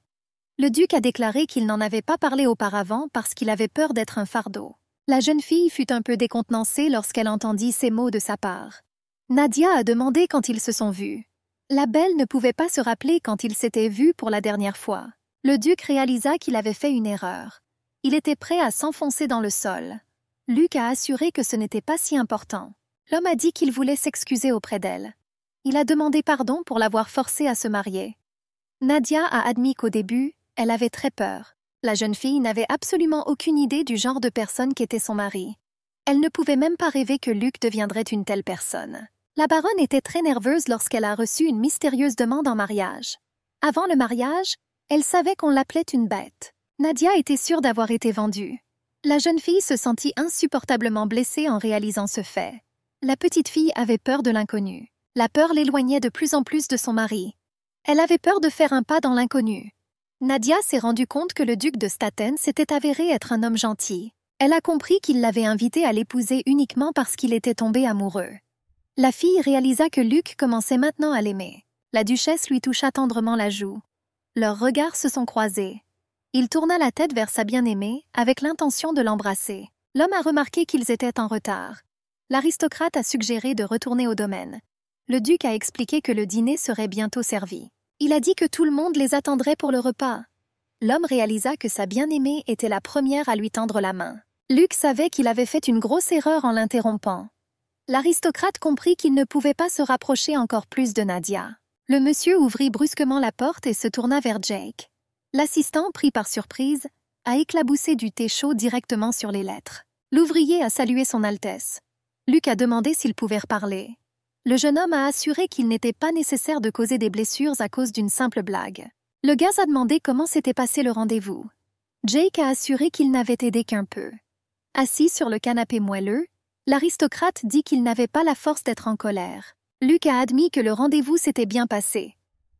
Le duc a déclaré qu'il n'en avait pas parlé auparavant parce qu'il avait peur d'être un fardeau. La jeune fille fut un peu décontenancée lorsqu'elle entendit ces mots de sa part. Nadia a demandé quand ils se sont vus. La belle ne pouvait pas se rappeler quand ils s'étaient vus pour la dernière fois. Le duc réalisa qu'il avait fait une erreur. Il était prêt à s'enfoncer dans le sol. Luc a assuré que ce n'était pas si important. L'homme a dit qu'il voulait s'excuser auprès d'elle. Il a demandé pardon pour l'avoir forcée à se marier. Nadia a admis qu'au début, elle avait très peur. La jeune fille n'avait absolument aucune idée du genre de personne qu'était son mari. Elle ne pouvait même pas rêver que Luke deviendrait une telle personne. La baronne était très nerveuse lorsqu'elle a reçu une mystérieuse demande en mariage. Avant le mariage, elle savait qu'on l'appelait une bête. Nadia était sûre d'avoir été vendue. La jeune fille se sentit insupportablement blessée en réalisant ce fait. La petite fille avait peur de l'inconnu. La peur l'éloignait de plus en plus de son mari. Elle avait peur de faire un pas dans l'inconnu. Nadia s'est rendue compte que le duc de Staten s'était avéré être un homme gentil. Elle a compris qu'il l'avait invité à l'épouser uniquement parce qu'il était tombé amoureux. La fille réalisa que Luc commençait maintenant à l'aimer. La duchesse lui toucha tendrement la joue. Leurs regards se sont croisés. Il tourna la tête vers sa bien-aimée avec l'intention de l'embrasser. L'homme a remarqué qu'ils étaient en retard. L'aristocrate a suggéré de retourner au domaine. Le duc a expliqué que le dîner serait bientôt servi. Il a dit que tout le monde les attendrait pour le repas. L'homme réalisa que sa bien-aimée était la première à lui tendre la main. Luc savait qu'il avait fait une grosse erreur en l'interrompant. L'aristocrate comprit qu'il ne pouvait pas se rapprocher encore plus de Nadia. Le monsieur ouvrit brusquement la porte et se tourna vers Jake. L'assistant, pris par surprise, a éclaboussé du thé chaud directement sur les lettres. L'ouvrier a salué son Altesse. Luc a demandé s'il pouvait reparler. Le jeune homme a assuré qu'il n'était pas nécessaire de causer des blessures à cause d'une simple blague. Le gaz a demandé comment s'était passé le rendez-vous. Jake a assuré qu'il n'avait aidé qu'un peu. Assis sur le canapé moelleux, l'aristocrate dit qu'il n'avait pas la force d'être en colère. Luc a admis que le rendez-vous s'était bien passé.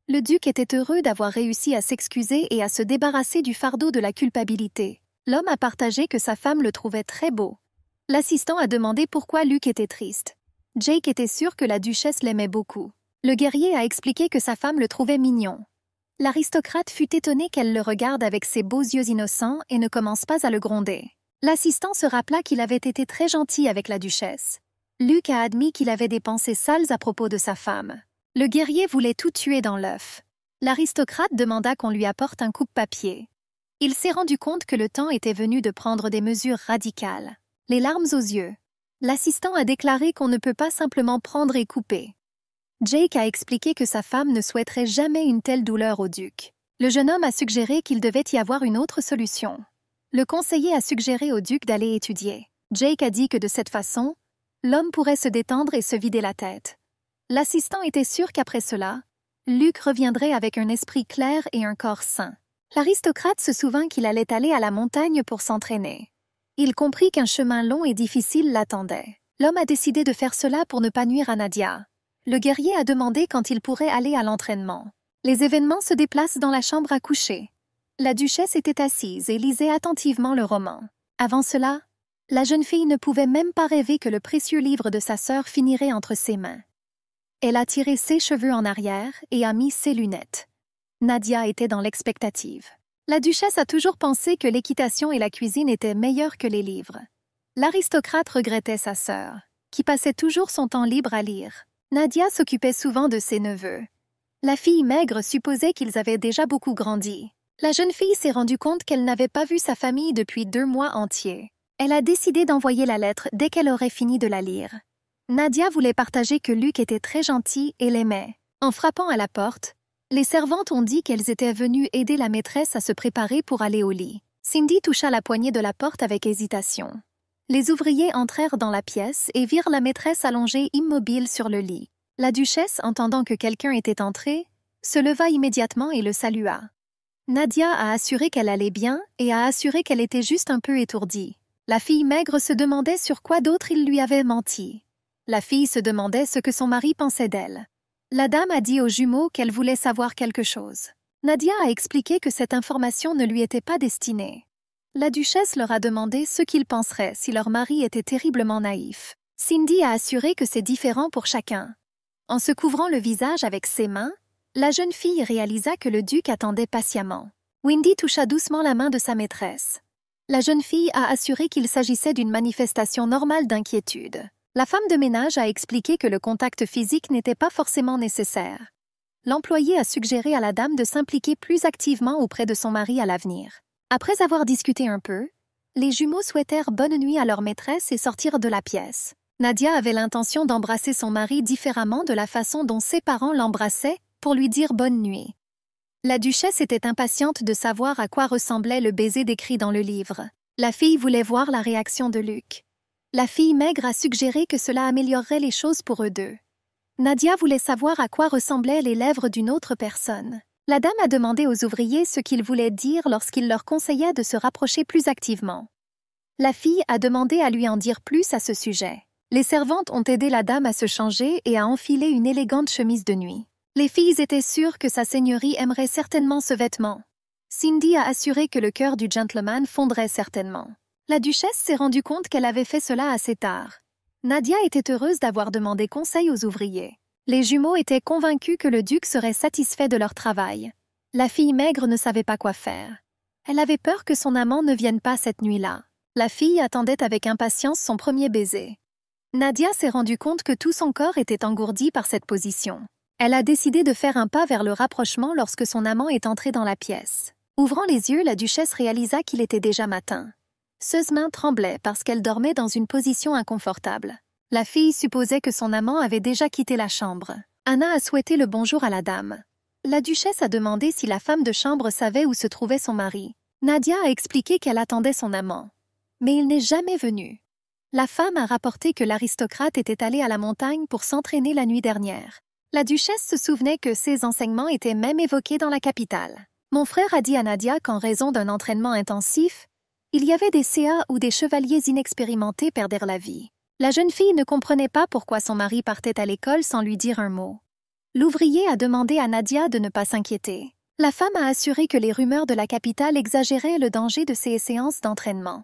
Le duc était heureux d'avoir réussi à s'excuser et à se débarrasser du fardeau de la culpabilité. L'homme a partagé que sa femme le trouvait très beau. L'assistant a demandé pourquoi Luc était triste. Jake était sûr que la duchesse l'aimait beaucoup. Le guerrier a expliqué que sa femme le trouvait mignon. L'aristocrate fut étonné qu'elle le regarde avec ses beaux yeux innocents et ne commence pas à le gronder. L'assistant se rappela qu'il avait été très gentil avec la duchesse. Luc a admis qu'il avait des pensées sales à propos de sa femme. Le guerrier voulait tout tuer dans l'œuf. L'aristocrate demanda qu'on lui apporte un coupe-papier. Il s'est rendu compte que le temps était venu de prendre des mesures radicales. Les larmes aux yeux. L'assistant a déclaré qu'on ne peut pas simplement prendre et couper. Jake a expliqué que sa femme ne souhaiterait jamais une telle douleur au duc. Le jeune homme a suggéré qu'il devait y avoir une autre solution. Le conseiller a suggéré au duc d'aller étudier. Jake a dit que de cette façon, l'homme pourrait se détendre et se vider la tête. L'assistant était sûr qu'après cela, Luc reviendrait avec un esprit clair et un corps sain. L'aristocrate se souvint qu'il allait aller à la montagne pour s'entraîner. Il comprit qu'un chemin long et difficile l'attendait. L'homme a décidé de faire cela pour ne pas nuire à Nadia. Le guerrier a demandé quand il pourrait aller à l'entraînement. Les événements se déplacent dans la chambre à coucher. La duchesse était assise et lisait attentivement le roman. Avant cela, la jeune fille ne pouvait même pas rêver que le précieux livre de sa sœur finirait entre ses mains. Elle a tiré ses cheveux en arrière et a mis ses lunettes. Nadia était dans l'expectative. La duchesse a toujours pensé que l'équitation et la cuisine étaient meilleures que les livres. L'aristocrate regrettait sa sœur, qui passait toujours son temps libre à lire. Nadia s'occupait souvent de ses neveux. La fille maigre supposait qu'ils avaient déjà beaucoup grandi. La jeune fille s'est rendue compte qu'elle n'avait pas vu sa famille depuis 2 mois entiers. Elle a décidé d'envoyer la lettre dès qu'elle aurait fini de la lire. Nadia voulait partager que Luc était très gentil et l'aimait. En frappant à la porte, les servantes ont dit qu'elles étaient venues aider la maîtresse à se préparer pour aller au lit. Cindy toucha la poignée de la porte avec hésitation. Les ouvriers entrèrent dans la pièce et virent la maîtresse allongée immobile sur le lit. La duchesse, entendant que quelqu'un était entré, se leva immédiatement et le salua. Nadia a assuré qu'elle allait bien et a assuré qu'elle était juste un peu étourdie. La fille maigre se demandait sur quoi d'autre il lui avait menti. La fille se demandait ce que son mari pensait d'elle. La dame a dit aux jumeaux qu'elle voulait savoir quelque chose. Nadia a expliqué que cette information ne lui était pas destinée. La duchesse leur a demandé ce qu'ils penseraient si leur mari était terriblement naïf. Cindy a assuré que c'est différent pour chacun. En se couvrant le visage avec ses mains, la jeune fille réalisa que le duc attendait patiemment. Wendy toucha doucement la main de sa maîtresse. La jeune fille a assuré qu'il s'agissait d'une manifestation normale d'inquiétude. La femme de ménage a expliqué que le contact physique n'était pas forcément nécessaire. L'employé a suggéré à la dame de s'impliquer plus activement auprès de son mari à l'avenir. Après avoir discuté un peu, les jumeaux souhaitèrent bonne nuit à leur maîtresse et sortirent de la pièce. Nadia avait l'intention d'embrasser son mari différemment de la façon dont ses parents l'embrassaient pour lui dire bonne nuit. La duchesse était impatiente de savoir à quoi ressemblait le baiser décrit dans le livre. La fille voulait voir la réaction de Luc. La fille maigre a suggéré que cela améliorerait les choses pour eux deux. Nadia voulait savoir à quoi ressemblaient les lèvres d'une autre personne. La dame a demandé aux ouvriers ce qu'ils voulaient dire lorsqu'il leur conseillait de se rapprocher plus activement. La fille a demandé à lui en dire plus à ce sujet. Les servantes ont aidé la dame à se changer et à enfiler une élégante chemise de nuit. Les filles étaient sûres que sa seigneurie aimerait certainement ce vêtement. Cindy a assuré que le cœur du gentleman fondrait certainement. La duchesse s'est rendue compte qu'elle avait fait cela assez tard. Nadia était heureuse d'avoir demandé conseil aux ouvriers. Les jumeaux étaient convaincus que le duc serait satisfait de leur travail. La fille maigre ne savait pas quoi faire. Elle avait peur que son amant ne vienne pas cette nuit-là. La fille attendait avec impatience son premier baiser. Nadia s'est rendue compte que tout son corps était engourdi par cette position. Elle a décidé de faire un pas vers le rapprochement lorsque son amant est entré dans la pièce. Ouvrant les yeux, la duchesse réalisa qu'il était déjà matin. Ses mains tremblaient parce qu'elle dormait dans une position inconfortable. La fille supposait que son amant avait déjà quitté la chambre. Anna a souhaité le bonjour à la dame. La duchesse a demandé si la femme de chambre savait où se trouvait son mari. Nadia a expliqué qu'elle attendait son amant. Mais il n'est jamais venu. La femme a rapporté que l'aristocrate était allé à la montagne pour s'entraîner la nuit dernière. La duchesse se souvenait que ces enseignements étaient même évoqués dans la capitale. Mon frère a dit à Nadia qu'en raison d'un entraînement intensif, il y avait des CA où des chevaliers inexpérimentés perdèrent la vie. La jeune fille ne comprenait pas pourquoi son mari partait à l'école sans lui dire un mot. L'ouvrier a demandé à Nadia de ne pas s'inquiéter. La femme a assuré que les rumeurs de la capitale exagéraient le danger de ces séances d'entraînement.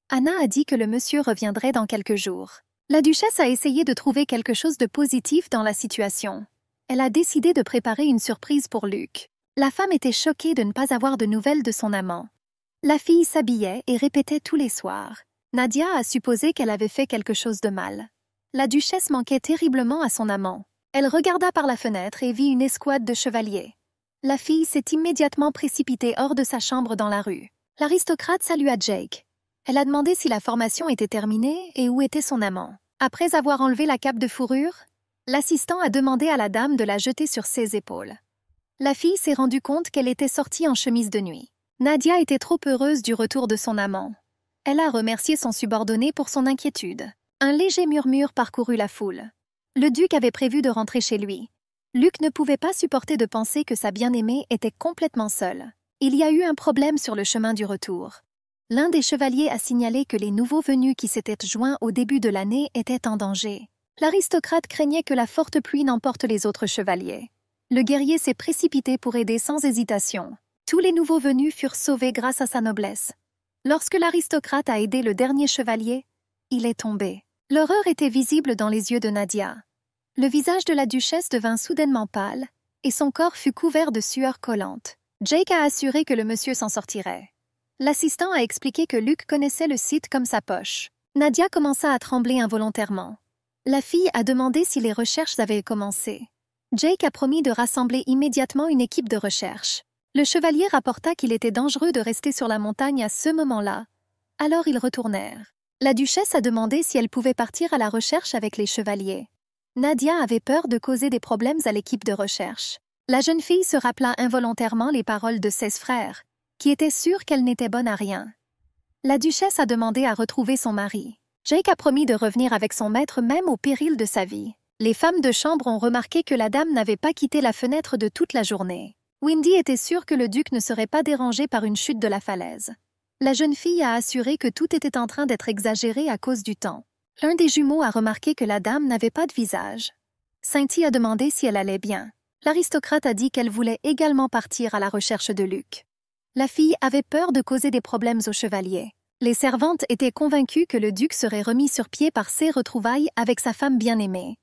Anna a dit que le monsieur reviendrait dans quelques jours. La duchesse a essayé de trouver quelque chose de positif dans la situation. Elle a décidé de préparer une surprise pour Luc. La femme était choquée de ne pas avoir de nouvelles de son amant. La fille s'habillait et répétait tous les soirs. Nadia a supposé qu'elle avait fait quelque chose de mal. La duchesse manquait terriblement à son amant. Elle regarda par la fenêtre et vit une escouade de chevaliers. La fille s'est immédiatement précipitée hors de sa chambre dans la rue. L'aristocrate salua Jake. Elle a demandé si la formation était terminée et où était son amant. Après avoir enlevé la cape de fourrure, l'assistant a demandé à la dame de la jeter sur ses épaules. La fille s'est rendue compte qu'elle était sortie en chemise de nuit. Nadia était trop heureuse du retour de son amant. Elle a remercié son subordonné pour son inquiétude. Un léger murmure parcourut la foule. Le duc avait prévu de rentrer chez lui. Luc ne pouvait pas supporter de penser que sa bien-aimée était complètement seule. Il y a eu un problème sur le chemin du retour. L'un des chevaliers a signalé que les nouveaux venus qui s'étaient joints au début de l'année étaient en danger. L'aristocrate craignait que la forte pluie n'emporte les autres chevaliers. Le guerrier s'est précipité pour aider sans hésitation. Tous les nouveaux venus furent sauvés grâce à sa noblesse. Lorsque l'aristocrate a aidé le dernier chevalier, il est tombé. L'horreur était visible dans les yeux de Nadia. Le visage de la duchesse devint soudainement pâle, et son corps fut couvert de sueur collante. Jake a assuré que le monsieur s'en sortirait. L'assistant a expliqué que Luc connaissait le site comme sa poche. Nadia commença à trembler involontairement. La fille a demandé si les recherches avaient commencé. Jake a promis de rassembler immédiatement une équipe de recherche. Le chevalier rapporta qu'il était dangereux de rester sur la montagne à ce moment-là. Alors ils retournèrent. La duchesse a demandé si elle pouvait partir à la recherche avec les chevaliers. Nadia avait peur de causer des problèmes à l'équipe de recherche. La jeune fille se rappela involontairement les paroles de ses frères, qui étaient sûrs qu'elle n'était bonne à rien. La duchesse a demandé à retrouver son mari. Jake a promis de revenir avec son maître même au péril de sa vie. Les femmes de chambre ont remarqué que la dame n'avait pas quitté la fenêtre de toute la journée. Wendy était sûre que le duc ne serait pas dérangé par une chute de la falaise. La jeune fille a assuré que tout était en train d'être exagéré à cause du temps. L'un des jumeaux a remarqué que la dame n'avait pas de visage. Cynthia a demandé si elle allait bien. L'aristocrate a dit qu'elle voulait également partir à la recherche de Luc. La fille avait peur de causer des problèmes aux chevaliers. Les servantes étaient convaincues que le duc serait remis sur pied par ses retrouvailles avec sa femme bien-aimée.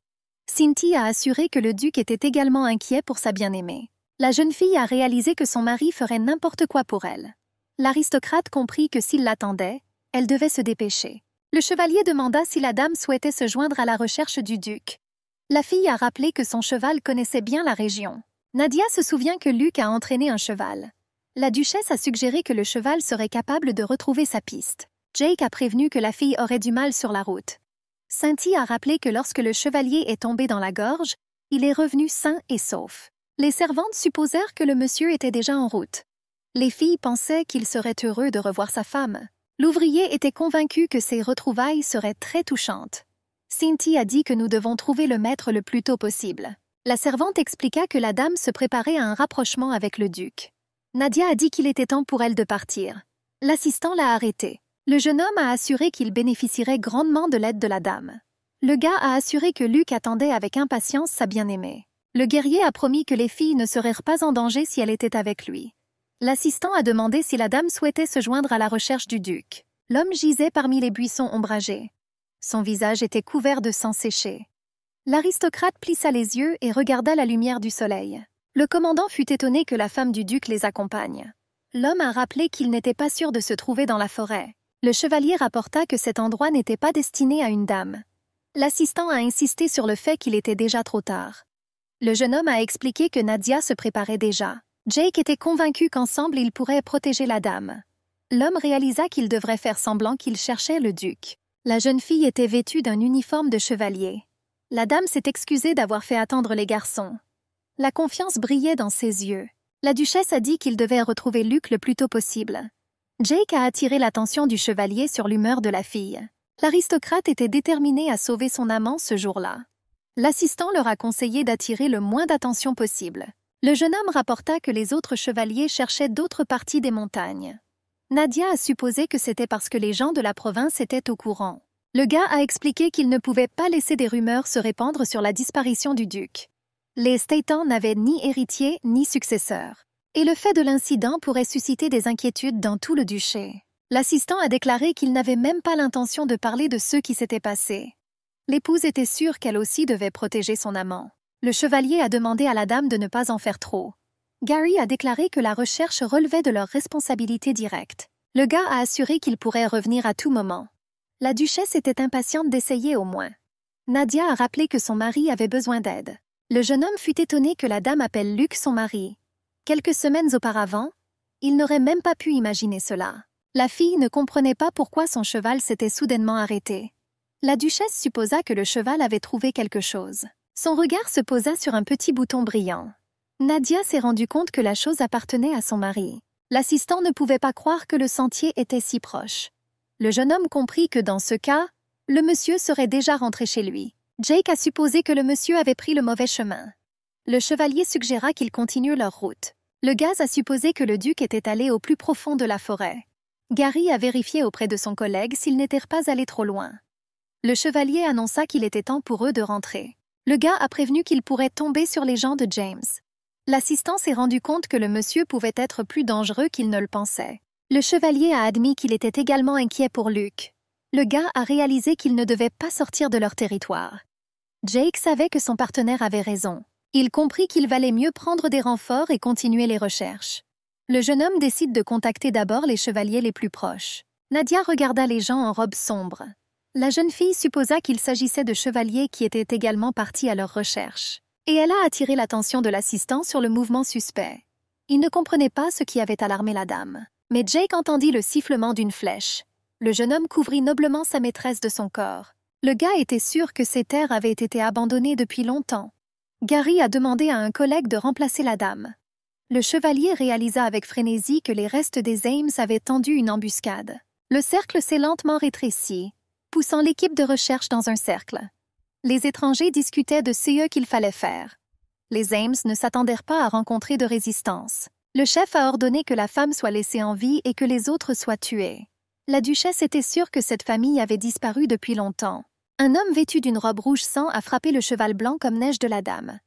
Cynthia a assuré que le duc était également inquiet pour sa bien-aimée. La jeune fille a réalisé que son mari ferait n'importe quoi pour elle. L'aristocrate comprit que s'il l'attendait, elle devait se dépêcher. Le chevalier demanda si la dame souhaitait se joindre à la recherche du duc. La fille a rappelé que son cheval connaissait bien la région. Nadia se souvient que Luc a entraîné un cheval. La duchesse a suggéré que le cheval serait capable de retrouver sa piste. Jake a prévenu que la fille aurait du mal sur la route. Cynthia a rappelé que lorsque le chevalier est tombé dans la gorge, il est revenu sain et sauf. Les servantes supposèrent que le monsieur était déjà en route. Les filles pensaient qu'il serait heureux de revoir sa femme. L'ouvrier était convaincu que ces retrouvailles seraient très touchantes. Cynthia a dit que nous devons trouver le maître le plus tôt possible. La servante expliqua que la dame se préparait à un rapprochement avec le duc. Nadia a dit qu'il était temps pour elle de partir. L'assistant l'a arrêtée. Le jeune homme a assuré qu'il bénéficierait grandement de l'aide de la dame. Le gars a assuré que Luc attendait avec impatience sa bien-aimée. Le guerrier a promis que les filles ne seraient pas en danger si elle était avec lui. L'assistant a demandé si la dame souhaitait se joindre à la recherche du duc. L'homme gisait parmi les buissons ombragés. Son visage était couvert de sang séché. L'aristocrate plissa les yeux et regarda la lumière du soleil. Le commandant fut étonné que la femme du duc les accompagne. L'homme a rappelé qu'il n'était pas sûr de se trouver dans la forêt. Le chevalier rapporta que cet endroit n'était pas destiné à une dame. L'assistant a insisté sur le fait qu'il était déjà trop tard. Le jeune homme a expliqué que Nadia se préparait déjà. Jake était convaincu qu'ensemble ils pourraient protéger la dame. L'homme réalisa qu'il devrait faire semblant qu'il cherchait le duc. La jeune fille était vêtue d'un uniforme de chevalier. La dame s'est excusée d'avoir fait attendre les garçons. La confiance brillait dans ses yeux. La duchesse a dit qu'il devait retrouver Luc le plus tôt possible. Jake a attiré l'attention du chevalier sur l'humeur de la fille. L'aristocrate était déterminé à sauver son amant ce jour-là. L'assistant leur a conseillé d'attirer le moins d'attention possible. Le jeune homme rapporta que les autres chevaliers cherchaient d'autres parties des montagnes. Nadia a supposé que c'était parce que les gens de la province étaient au courant. Le gars a expliqué qu'il ne pouvait pas laisser des rumeurs se répandre sur la disparition du duc. Les Staitans n'avaient ni héritier ni successeur. Et le fait de l'incident pourrait susciter des inquiétudes dans tout le duché. L'assistant a déclaré qu'il n'avait même pas l'intention de parler de ce qui s'était passé. L'épouse était sûre qu'elle aussi devait protéger son amant. Le chevalier a demandé à la dame de ne pas en faire trop. Gary a déclaré que la recherche relevait de leur responsabilité directe. Le gars a assuré qu'il pourrait revenir à tout moment. La duchesse était impatiente d'essayer au moins. Nadia a rappelé que son mari avait besoin d'aide. Le jeune homme fut étonné que la dame appelle Luc son mari. Quelques semaines auparavant, il n'aurait même pas pu imaginer cela. La fille ne comprenait pas pourquoi son cheval s'était soudainement arrêté. La duchesse supposa que le cheval avait trouvé quelque chose. Son regard se posa sur un petit bouton brillant. Nadia s'est rendue compte que la chose appartenait à son mari. L'assistant ne pouvait pas croire que le sentier était si proche. Le jeune homme comprit que dans ce cas, le monsieur serait déjà rentré chez lui. Jake a supposé que le monsieur avait pris le mauvais chemin. Le chevalier suggéra qu'ils continuent leur route. Le gaz a supposé que le duc était allé au plus profond de la forêt. Gary a vérifié auprès de son collègue s'ils n'étaient pas allés trop loin. Le chevalier annonça qu'il était temps pour eux de rentrer. Le gars a prévenu qu'il pourrait tomber sur les gens de James. L'assistant s'est rendu compte que le monsieur pouvait être plus dangereux qu'il ne le pensait. Le chevalier a admis qu'il était également inquiet pour Luc. Le gars a réalisé qu'il ne devait pas sortir de leur territoire. Jake savait que son partenaire avait raison. Il comprit qu'il valait mieux prendre des renforts et continuer les recherches. Le jeune homme décide de contacter d'abord les chevaliers les plus proches. Nadia regarda les gens en robe sombre. La jeune fille supposa qu'il s'agissait de chevaliers qui étaient également partis à leur recherche. Et elle a attiré l'attention de l'assistant sur le mouvement suspect. Il ne comprenait pas ce qui avait alarmé la dame. Mais Jake entendit le sifflement d'une flèche. Le jeune homme couvrit noblement sa maîtresse de son corps. Le gars était sûr que ces terres avaient été abandonnées depuis longtemps. Gary a demandé à un collègue de remplacer la dame. Le chevalier réalisa avec frénésie que les restes des Ames avaient tendu une embuscade. Le cercle s'est lentement rétréci, poussant l'équipe de recherche dans un cercle. Les étrangers discutaient de ce qu'il fallait faire. Les Ames ne s'attendèrent pas à rencontrer de résistance. Le chef a ordonné que la femme soit laissée en vie et que les autres soient tués. La duchesse était sûre que cette famille avait disparu depuis longtemps. Un homme vêtu d'une robe rouge sang a frappé le cheval blanc comme neige de la dame.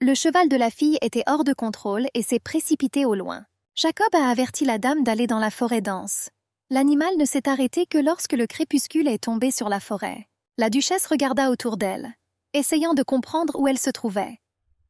Le cheval de la fille était hors de contrôle et s'est précipité au loin. Jacob a averti la dame d'aller dans la forêt dense. L'animal ne s'est arrêté que lorsque le crépuscule est tombé sur la forêt. La duchesse regarda autour d'elle, essayant de comprendre où elle se trouvait.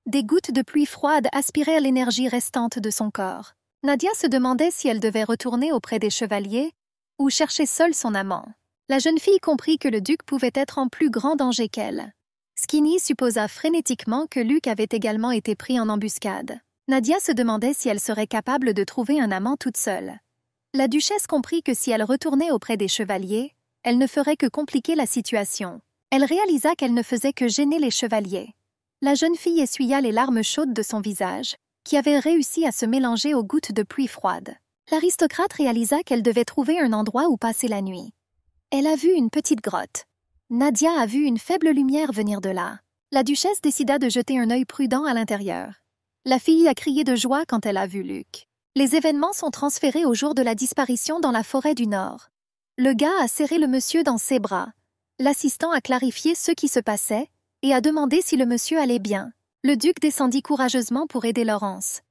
Des gouttes de pluie froide aspiraient l'énergie restante de son corps. Nadia se demandait si elle devait retourner auprès des chevaliers ou chercher seule son amant. La jeune fille comprit que le duc pouvait être en plus grand danger qu'elle. Skinny supposa frénétiquement que Luc avait également été pris en embuscade. Nadia se demandait si elle serait capable de trouver un amant toute seule. La duchesse comprit que si elle retournait auprès des chevaliers, elle ne ferait que compliquer la situation. Elle réalisa qu'elle ne faisait que gêner les chevaliers. La jeune fille essuya les larmes chaudes de son visage, qui avaient réussi à se mélanger aux gouttes de pluie froide. L'aristocrate réalisa qu'elle devait trouver un endroit où passer la nuit. Elle a vu une petite grotte. Nadia a vu une faible lumière venir de là. La duchesse décida de jeter un œil prudent à l'intérieur. La fille a crié de joie quand elle a vu Luc. Les événements sont transférés au jour de la disparition dans la forêt du Nord. Le gars a serré le monsieur dans ses bras. L'assistant a clarifié ce qui se passait et a demandé si le monsieur allait bien. Le duc descendit courageusement pour aider Laurence.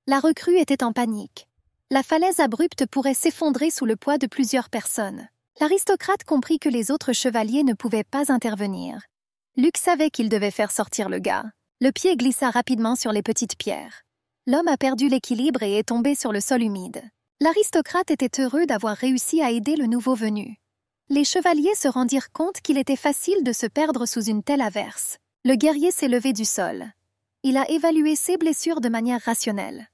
La recrue était en panique. La falaise abrupte pourrait s'effondrer sous le poids de plusieurs personnes. L'aristocrate comprit que les autres chevaliers ne pouvaient pas intervenir. Luc savait qu'il devait faire sortir le gars. Le pied glissa rapidement sur les petites pierres. L'homme a perdu l'équilibre et est tombé sur le sol humide. L'aristocrate était heureux d'avoir réussi à aider le nouveau venu. Les chevaliers se rendirent compte qu'il était facile de se perdre sous une telle averse. Le guerrier s'est levé du sol. Il a évalué ses blessures de manière rationnelle.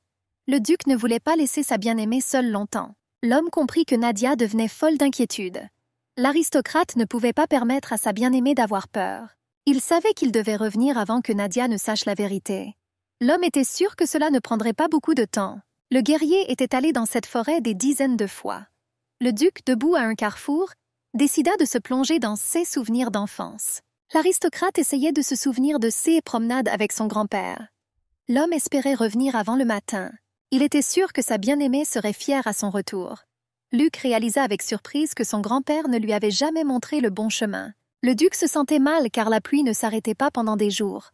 Le duc ne voulait pas laisser sa bien-aimée seule longtemps. L'homme comprit que Nadia devenait folle d'inquiétude. L'aristocrate ne pouvait pas permettre à sa bien-aimée d'avoir peur. Il savait qu'il devait revenir avant que Nadia ne sache la vérité. L'homme était sûr que cela ne prendrait pas beaucoup de temps. Le guerrier était allé dans cette forêt des dizaines de fois. Le duc, debout à un carrefour, décida de se plonger dans ses souvenirs d'enfance. L'aristocrate essayait de se souvenir de ses promenades avec son grand-père. L'homme espérait revenir avant le matin. Il était sûr que sa bien-aimée serait fière à son retour. Luc réalisa avec surprise que son grand-père ne lui avait jamais montré le bon chemin. Le duc se sentait mal car la pluie ne s'arrêtait pas pendant des jours.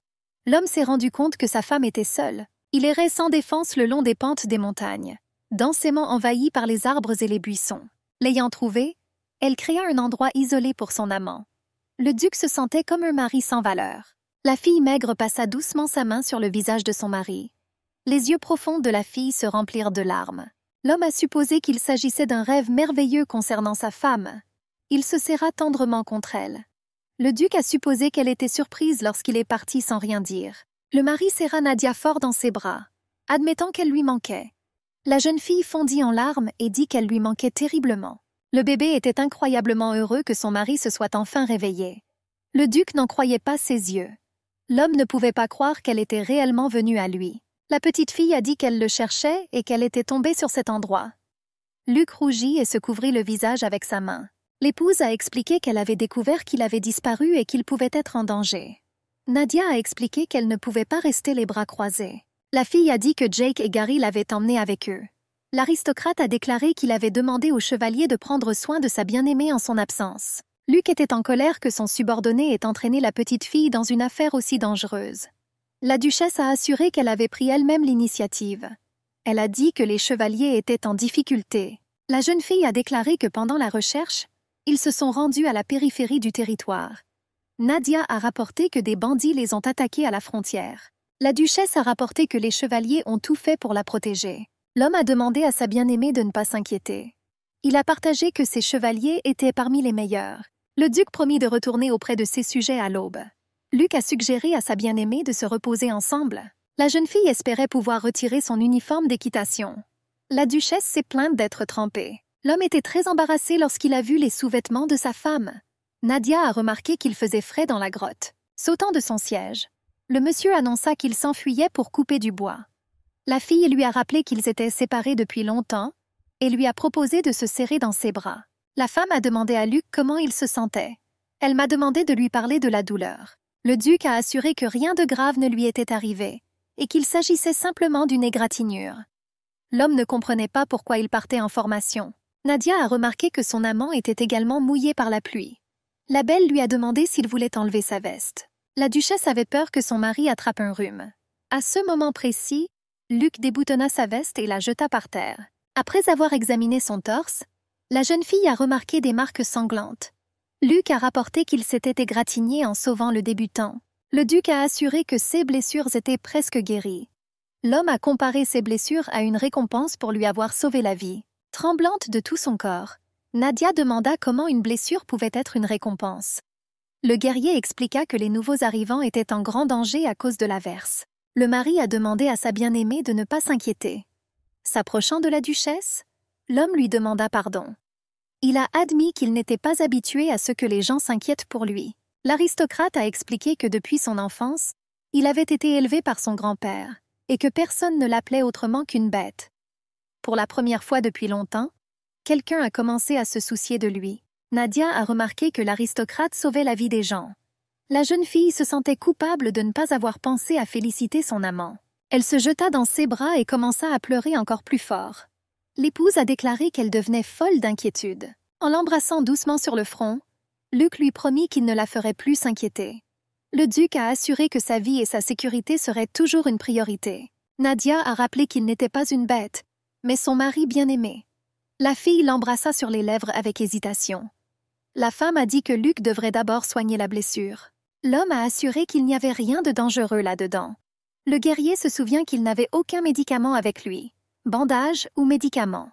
L'homme s'est rendu compte que sa femme était seule. Il errait sans défense le long des pentes des montagnes, densément envahies par les arbres et les buissons. L'ayant trouvée, elle créa un endroit isolé pour son amant. Le duc se sentait comme un mari sans valeur. La fille maigre passa doucement sa main sur le visage de son mari. Les yeux profonds de la fille se remplirent de larmes. L'homme a supposé qu'il s'agissait d'un rêve merveilleux concernant sa femme. Il se serra tendrement contre elle. Le duc a supposé qu'elle était surprise lorsqu'il est parti sans rien dire. Le mari serra Nadia fort dans ses bras, admettant qu'elle lui manquait. La jeune fille fondit en larmes et dit qu'elle lui manquait terriblement. Le bébé était incroyablement heureux que son mari se soit enfin réveillé. Le duc n'en croyait pas ses yeux. L'homme ne pouvait pas croire qu'elle était réellement venue à lui. La petite fille a dit qu'elle le cherchait et qu'elle était tombée sur cet endroit. Luc rougit et se couvrit le visage avec sa main. L'épouse a expliqué qu'elle avait découvert qu'il avait disparu et qu'il pouvait être en danger. Nadia a expliqué qu'elle ne pouvait pas rester les bras croisés. La fille a dit que Jake et Gary l'avaient emmenée avec eux. L'aristocrate a déclaré qu'il avait demandé au chevalier de prendre soin de sa bien-aimée en son absence. Luc était en colère que son subordonné ait entraîné la petite fille dans une affaire aussi dangereuse. La duchesse a assuré qu'elle avait pris elle-même l'initiative. Elle a dit que les chevaliers étaient en difficulté. La jeune fille a déclaré que pendant la recherche, ils se sont rendus à la périphérie du territoire. Nadia a rapporté que des bandits les ont attaqués à la frontière. La duchesse a rapporté que les chevaliers ont tout fait pour la protéger. L'homme a demandé à sa bien-aimée de ne pas s'inquiéter. Il a partagé que ses chevaliers étaient parmi les meilleurs. Le duc promit de retourner auprès de ses sujets à l'aube. Luc a suggéré à sa bien-aimée de se reposer ensemble. La jeune fille espérait pouvoir retirer son uniforme d'équitation. La duchesse s'est plainte d'être trempée. L'homme était très embarrassé lorsqu'il a vu les sous-vêtements de sa femme. Nadia a remarqué qu'il faisait frais dans la grotte. Sautant de son siège, le monsieur annonça qu'il s'enfuyait pour couper du bois. La fille lui a rappelé qu'ils étaient séparés depuis longtemps et lui a proposé de se serrer dans ses bras. La femme a demandé à Luc comment il se sentait. Elle m'a demandé de lui parler de la douleur. Le duc a assuré que rien de grave ne lui était arrivé et qu'il s'agissait simplement d'une égratignure. L'homme ne comprenait pas pourquoi il partait en formation. Nadia a remarqué que son amant était également mouillé par la pluie. La belle lui a demandé s'il voulait enlever sa veste. La duchesse avait peur que son mari attrape un rhume. À ce moment précis, Luc déboutonna sa veste et la jeta par terre. Après avoir examiné son torse, la jeune fille a remarqué des marques sanglantes. Luc a rapporté qu'il s'était égratigné en sauvant le débutant. Le duc a assuré que ses blessures étaient presque guéries. L'homme a comparé ses blessures à une récompense pour lui avoir sauvé la vie. Tremblante de tout son corps, Nadia demanda comment une blessure pouvait être une récompense. Le guerrier expliqua que les nouveaux arrivants étaient en grand danger à cause de l'averse. Le mari a demandé à sa bien-aimée de ne pas s'inquiéter. S'approchant de la duchesse, l'homme lui demanda pardon. Il a admis qu'il n'était pas habitué à ce que les gens s'inquiètent pour lui. L'aristocrate a expliqué que depuis son enfance, Il avait été élevé par son grand-père, et que personne ne l'appelait autrement qu'une bête. Pour la première fois depuis longtemps, quelqu'un a commencé à se soucier de lui. Nadia a remarqué que l'aristocrate sauvait la vie des gens. La jeune fille se sentait coupable de ne pas avoir pensé à féliciter son amant. Elle se jeta dans ses bras et commença à pleurer encore plus fort. L'épouse a déclaré qu'elle devenait folle d'inquiétude. En l'embrassant doucement sur le front, Luc lui promit qu'il ne la ferait plus s'inquiéter. Le duc a assuré que sa vie et sa sécurité seraient toujours une priorité. Nadia a rappelé qu'il n'était pas une bête, mais son mari bien-aimé. La fille l'embrassa sur les lèvres avec hésitation. La femme a dit que Luc devrait d'abord soigner la blessure. L'homme a assuré qu'il n'y avait rien de dangereux là-dedans. Le guerrier se souvient qu'il n'avait aucun médicament avec lui, bandage ou médicament.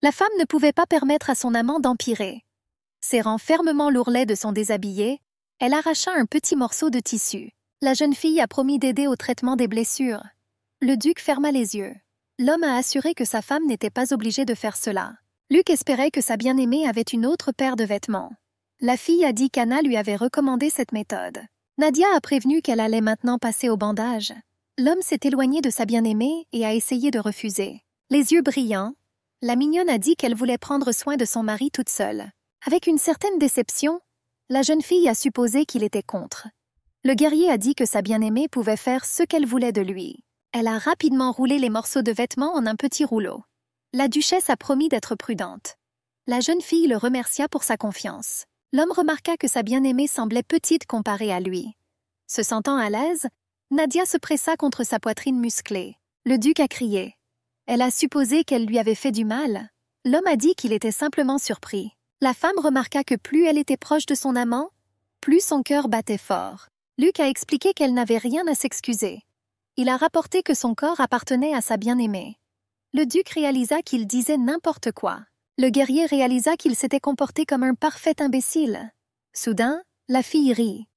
La femme ne pouvait pas permettre à son amant d'empirer. Serrant fermement l'ourlet de son déshabillé, elle arracha un petit morceau de tissu. La jeune fille a promis d'aider au traitement des blessures. Le duc ferma les yeux. L'homme a assuré que sa femme n'était pas obligée de faire cela. Luc espérait que sa bien-aimée avait une autre paire de vêtements. La fille a dit qu'Anna lui avait recommandé cette méthode. Nadia a prévenu qu'elle allait maintenant passer au bandage. L'homme s'est éloigné de sa bien-aimée et a essayé de refuser. Les yeux brillants, la mignonne a dit qu'elle voulait prendre soin de son mari toute seule. Avec une certaine déception, la jeune fille a supposé qu'il était contre. Le guerrier a dit que sa bien-aimée pouvait faire ce qu'elle voulait de lui. Elle a rapidement roulé les morceaux de vêtements en un petit rouleau. La duchesse a promis d'être prudente. La jeune fille le remercia pour sa confiance. L'homme remarqua que sa bien-aimée semblait petite comparée à lui. Se sentant à l'aise, Nadia se pressa contre sa poitrine musclée. Le duc a crié. Elle a supposé qu'elle lui avait fait du mal. L'homme a dit qu'il était simplement surpris. La femme remarqua que plus elle était proche de son amant, plus son cœur battait fort. Luc a expliqué qu'elle n'avait rien à s'excuser. Il a rapporté que son corps appartenait à sa bien-aimée. Le duc réalisa qu'il disait n'importe quoi. Le guerrier réalisa qu'il s'était comporté comme un parfait imbécile. Soudain, la fille rit.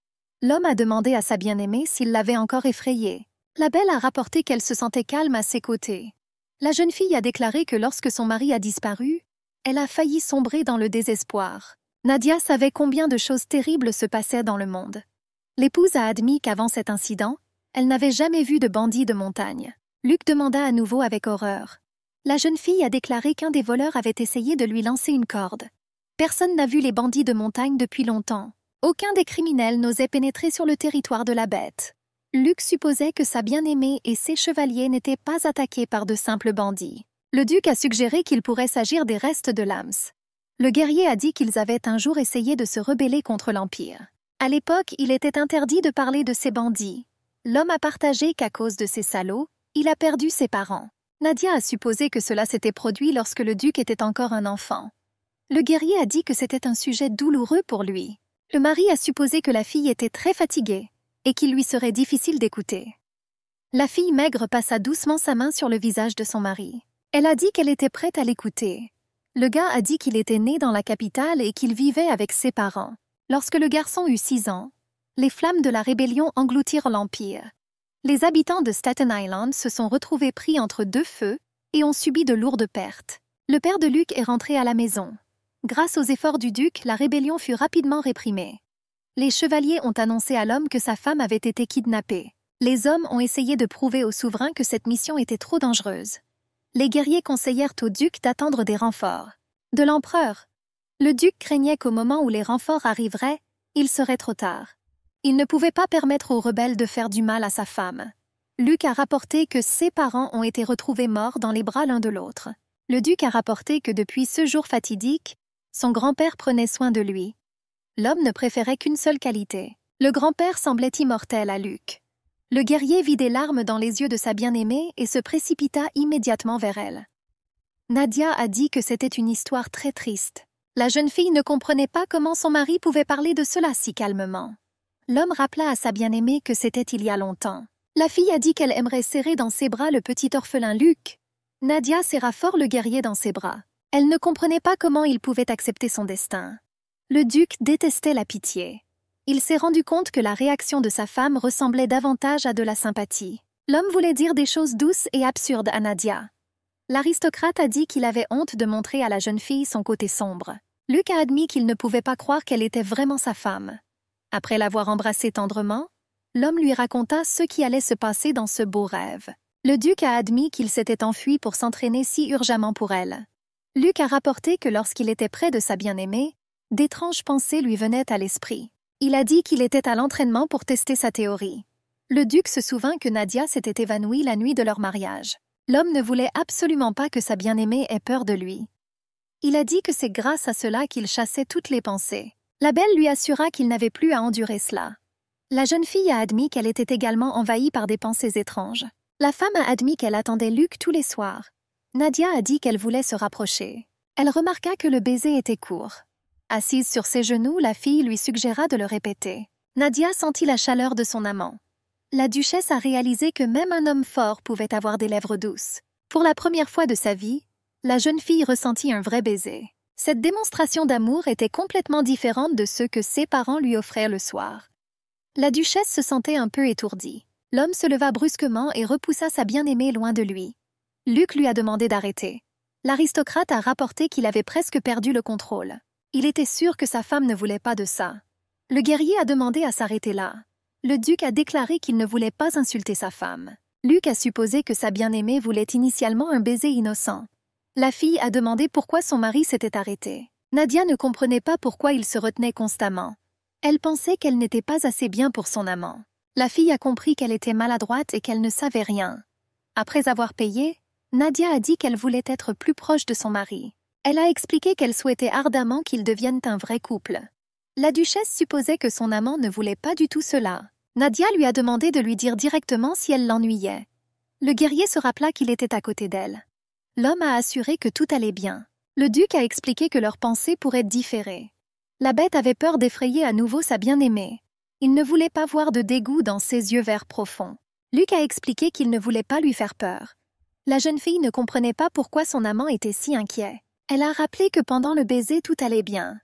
L'homme a demandé à sa bien-aimée s'il l'avait encore effrayée. La belle a rapporté qu'elle se sentait calme à ses côtés. La jeune fille a déclaré que lorsque son mari a disparu, elle a failli sombrer dans le désespoir. Nadia savait combien de choses terribles se passaient dans le monde. L'épouse a admis qu'avant cet incident, elle n'avait jamais vu de bandits de montagne. Luc demanda à nouveau avec horreur. La jeune fille a déclaré qu'un des voleurs avait essayé de lui lancer une corde. Personne n'a vu les bandits de montagne depuis longtemps. Aucun des criminels n'osait pénétrer sur le territoire de la bête. Luc supposait que sa bien-aimée et ses chevaliers n'étaient pas attaqués par de simples bandits. Le duc a suggéré qu'il pourrait s'agir des restes de Lams. Le guerrier a dit qu'ils avaient un jour essayé de se rebeller contre l'Empire. À l'époque, il était interdit de parler de ces bandits. L'homme a partagé qu'à cause de ces salauds, il a perdu ses parents. Nadia a supposé que cela s'était produit lorsque le duc était encore un enfant. Le guerrier a dit que c'était un sujet douloureux pour lui. Le mari a supposé que la fille était très fatiguée et qu'il lui serait difficile d'écouter. La fille maigre passa doucement sa main sur le visage de son mari. Elle a dit qu'elle était prête à l'écouter. Le gars a dit qu'il était né dans la capitale et qu'il vivait avec ses parents. Lorsque le garçon eut 6 ans, les flammes de la rébellion engloutirent l'Empire. Les habitants de Staten Island se sont retrouvés pris entre 2 feux et ont subi de lourdes pertes. Le père de Luc est rentré à la maison. Grâce aux efforts du duc, la rébellion fut rapidement réprimée. Les chevaliers ont annoncé à l'homme que sa femme avait été kidnappée. Les hommes ont essayé de prouver au souverain que cette mission était trop dangereuse. Les guerriers conseillèrent au duc d'attendre des renforts. De l'empereur. Le duc craignait qu'au moment où les renforts arriveraient, il serait trop tard. Il ne pouvait pas permettre aux rebelles de faire du mal à sa femme. Luc a rapporté que ses parents ont été retrouvés morts dans les bras l'un de l'autre. Le duc a rapporté que depuis ce jour fatidique, son grand-père prenait soin de lui. L'homme ne préférait qu'une seule qualité. Le grand-père semblait immortel à Luc. Le guerrier vit des larmes dans les yeux de sa bien-aimée et se précipita immédiatement vers elle. Nadia a dit que c'était une histoire très triste. La jeune fille ne comprenait pas comment son mari pouvait parler de cela si calmement. L'homme rappela à sa bien-aimée que c'était il y a longtemps. La fille a dit qu'elle aimerait serrer dans ses bras le petit orphelin Luc. Nadia serra fort le guerrier dans ses bras. Elle ne comprenait pas comment il pouvait accepter son destin. Le duc détestait la pitié. Il s'est rendu compte que la réaction de sa femme ressemblait davantage à de la sympathie. L'homme voulait dire des choses douces et absurdes à Nadia. L'aristocrate a dit qu'il avait honte de montrer à la jeune fille son côté sombre. Luc a admis qu'il ne pouvait pas croire qu'elle était vraiment sa femme. Après l'avoir embrassée tendrement, L'homme lui raconta ce qui allait se passer dans ce beau rêve. Le duc a admis qu'il s'était enfui pour s'entraîner si urgemment pour elle. Luc a rapporté que lorsqu'il était près de sa bien-aimée, d'étranges pensées lui venaient à l'esprit. Il a dit qu'il était à l'entraînement pour tester sa théorie. Le duc se souvint que Nadia s'était évanouie la nuit de leur mariage. L'homme ne voulait absolument pas que sa bien-aimée ait peur de lui. Il a dit que c'est grâce à cela qu'il chassait toutes les pensées. La belle lui assura qu'il n'avait plus à endurer cela. La jeune fille a admis qu'elle était également envahie par des pensées étranges. La femme a admis qu'elle attendait Luc tous les soirs. Nadia a dit qu'elle voulait se rapprocher. Elle remarqua que le baiser était court. Assise sur ses genoux, la fille lui suggéra de le répéter. Nadia sentit la chaleur de son amant. La duchesse a réalisé que même un homme fort pouvait avoir des lèvres douces. Pour la première fois de sa vie, la jeune fille ressentit un vrai baiser. Cette démonstration d'amour était complètement différente de ceux que ses parents lui offraient le soir. La duchesse se sentait un peu étourdie. L'homme se leva brusquement et repoussa sa bien-aimée loin de lui. Luc lui a demandé d'arrêter. L'aristocrate a rapporté qu'il avait presque perdu le contrôle. Il était sûr que sa femme ne voulait pas de ça. Le guerrier a demandé à s'arrêter là. Le duc a déclaré qu'il ne voulait pas insulter sa femme. Luc a supposé que sa bien-aimée voulait initialement un baiser innocent. La fille a demandé pourquoi son mari s'était arrêté. Nadia ne comprenait pas pourquoi il se retenait constamment. Elle pensait qu'elle n'était pas assez bien pour son amant. La fille a compris qu'elle était maladroite et qu'elle ne savait rien. Après avoir payé, Nadia a dit qu'elle voulait être plus proche de son mari. Elle a expliqué qu'elle souhaitait ardemment qu'ils deviennent un vrai couple. La duchesse supposait que son amant ne voulait pas du tout cela. Nadia lui a demandé de lui dire directement si elle l'ennuyait. Le guerrier se rappela qu'il était à côté d'elle. L'homme a assuré que tout allait bien. Le duc a expliqué que leurs pensées pourraient différer. La bête avait peur d'effrayer à nouveau sa bien-aimée. Il ne voulait pas voir de dégoût dans ses yeux verts profonds. Luc a expliqué qu'il ne voulait pas lui faire peur. La jeune fille ne comprenait pas pourquoi son amant était si inquiet. Elle a rappelé que pendant le baiser tout allait bien.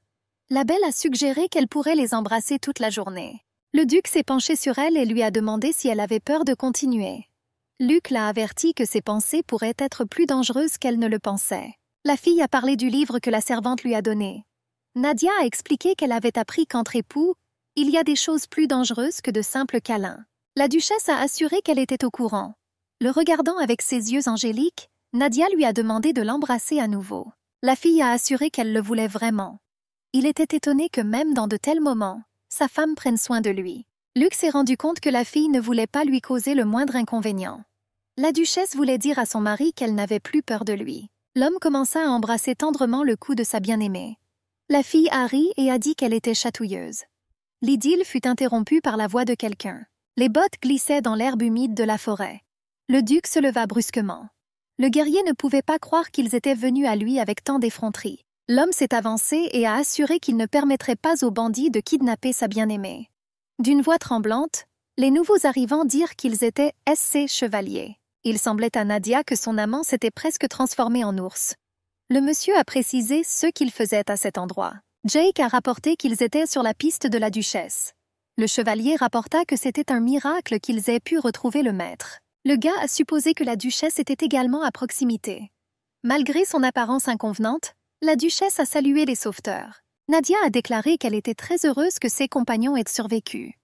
La belle a suggéré qu'elle pourrait les embrasser toute la journée. Le duc s'est penché sur elle et lui a demandé si elle avait peur de continuer. Luc l'a averti que ses pensées pourraient être plus dangereuses qu'elle ne le pensait. La fille a parlé du livre que la servante lui a donné. Nadia a expliqué qu'elle avait appris qu'entre époux, il y a des choses plus dangereuses que de simples câlins. La duchesse a assuré qu'elle était au courant. Le regardant avec ses yeux angéliques, Nadia lui a demandé de l'embrasser à nouveau. La fille a assuré qu'elle le voulait vraiment. Il était étonné que même dans de tels moments, sa femme prenne soin de lui. Luc s'est rendu compte que la fille ne voulait pas lui causer le moindre inconvénient. La duchesse voulait dire à son mari qu'elle n'avait plus peur de lui. L'homme commença à embrasser tendrement le cou de sa bien-aimée. La fille a ri et a dit qu'elle était chatouilleuse. L'idylle fut interrompue par la voix de quelqu'un. Les bottes glissaient dans l'herbe humide de la forêt. Le duc se leva brusquement. Le guerrier ne pouvait pas croire qu'ils étaient venus à lui avec tant d'effronterie. L'homme s'est avancé et a assuré qu'il ne permettrait pas aux bandits de kidnapper sa bien-aimée. D'une voix tremblante, les nouveaux arrivants dirent qu'ils étaient SC chevaliers. Il semblait à Nadia que son amant s'était presque transformé en ours. Le monsieur a précisé ce qu'il faisait à cet endroit. Jake a rapporté qu'ils étaient sur la piste de la duchesse. Le chevalier rapporta que c'était un miracle qu'ils aient pu retrouver le maître. Le gars a supposé que la duchesse était également à proximité. Malgré son apparence inconvenante, la duchesse a salué les sauveteurs. Nadia a déclaré qu'elle était très heureuse que ses compagnons aient survécu.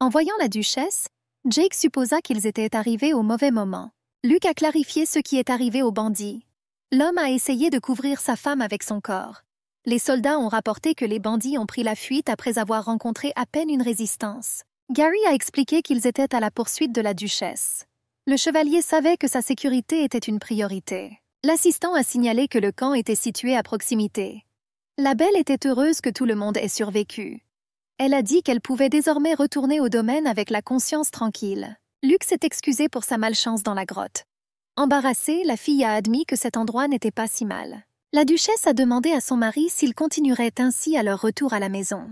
En voyant la duchesse, Jake supposa qu'ils étaient arrivés au mauvais moment. Luc a clarifié ce qui est arrivé aux bandits. L'homme a essayé de couvrir sa femme avec son corps. Les soldats ont rapporté que les bandits ont pris la fuite après avoir rencontré à peine une résistance. Gary a expliqué qu'ils étaient à la poursuite de la duchesse. Le chevalier savait que sa sécurité était une priorité. L'assistant a signalé que le camp était situé à proximité. La belle était heureuse que tout le monde ait survécu. Elle a dit qu'elle pouvait désormais retourner au domaine avec la conscience tranquille. Luc s'est excusé pour sa malchance dans la grotte. Embarrassée, la fille a admis que cet endroit n'était pas si mal. La duchesse a demandé à son mari s'il continuerait ainsi à leur retour à la maison.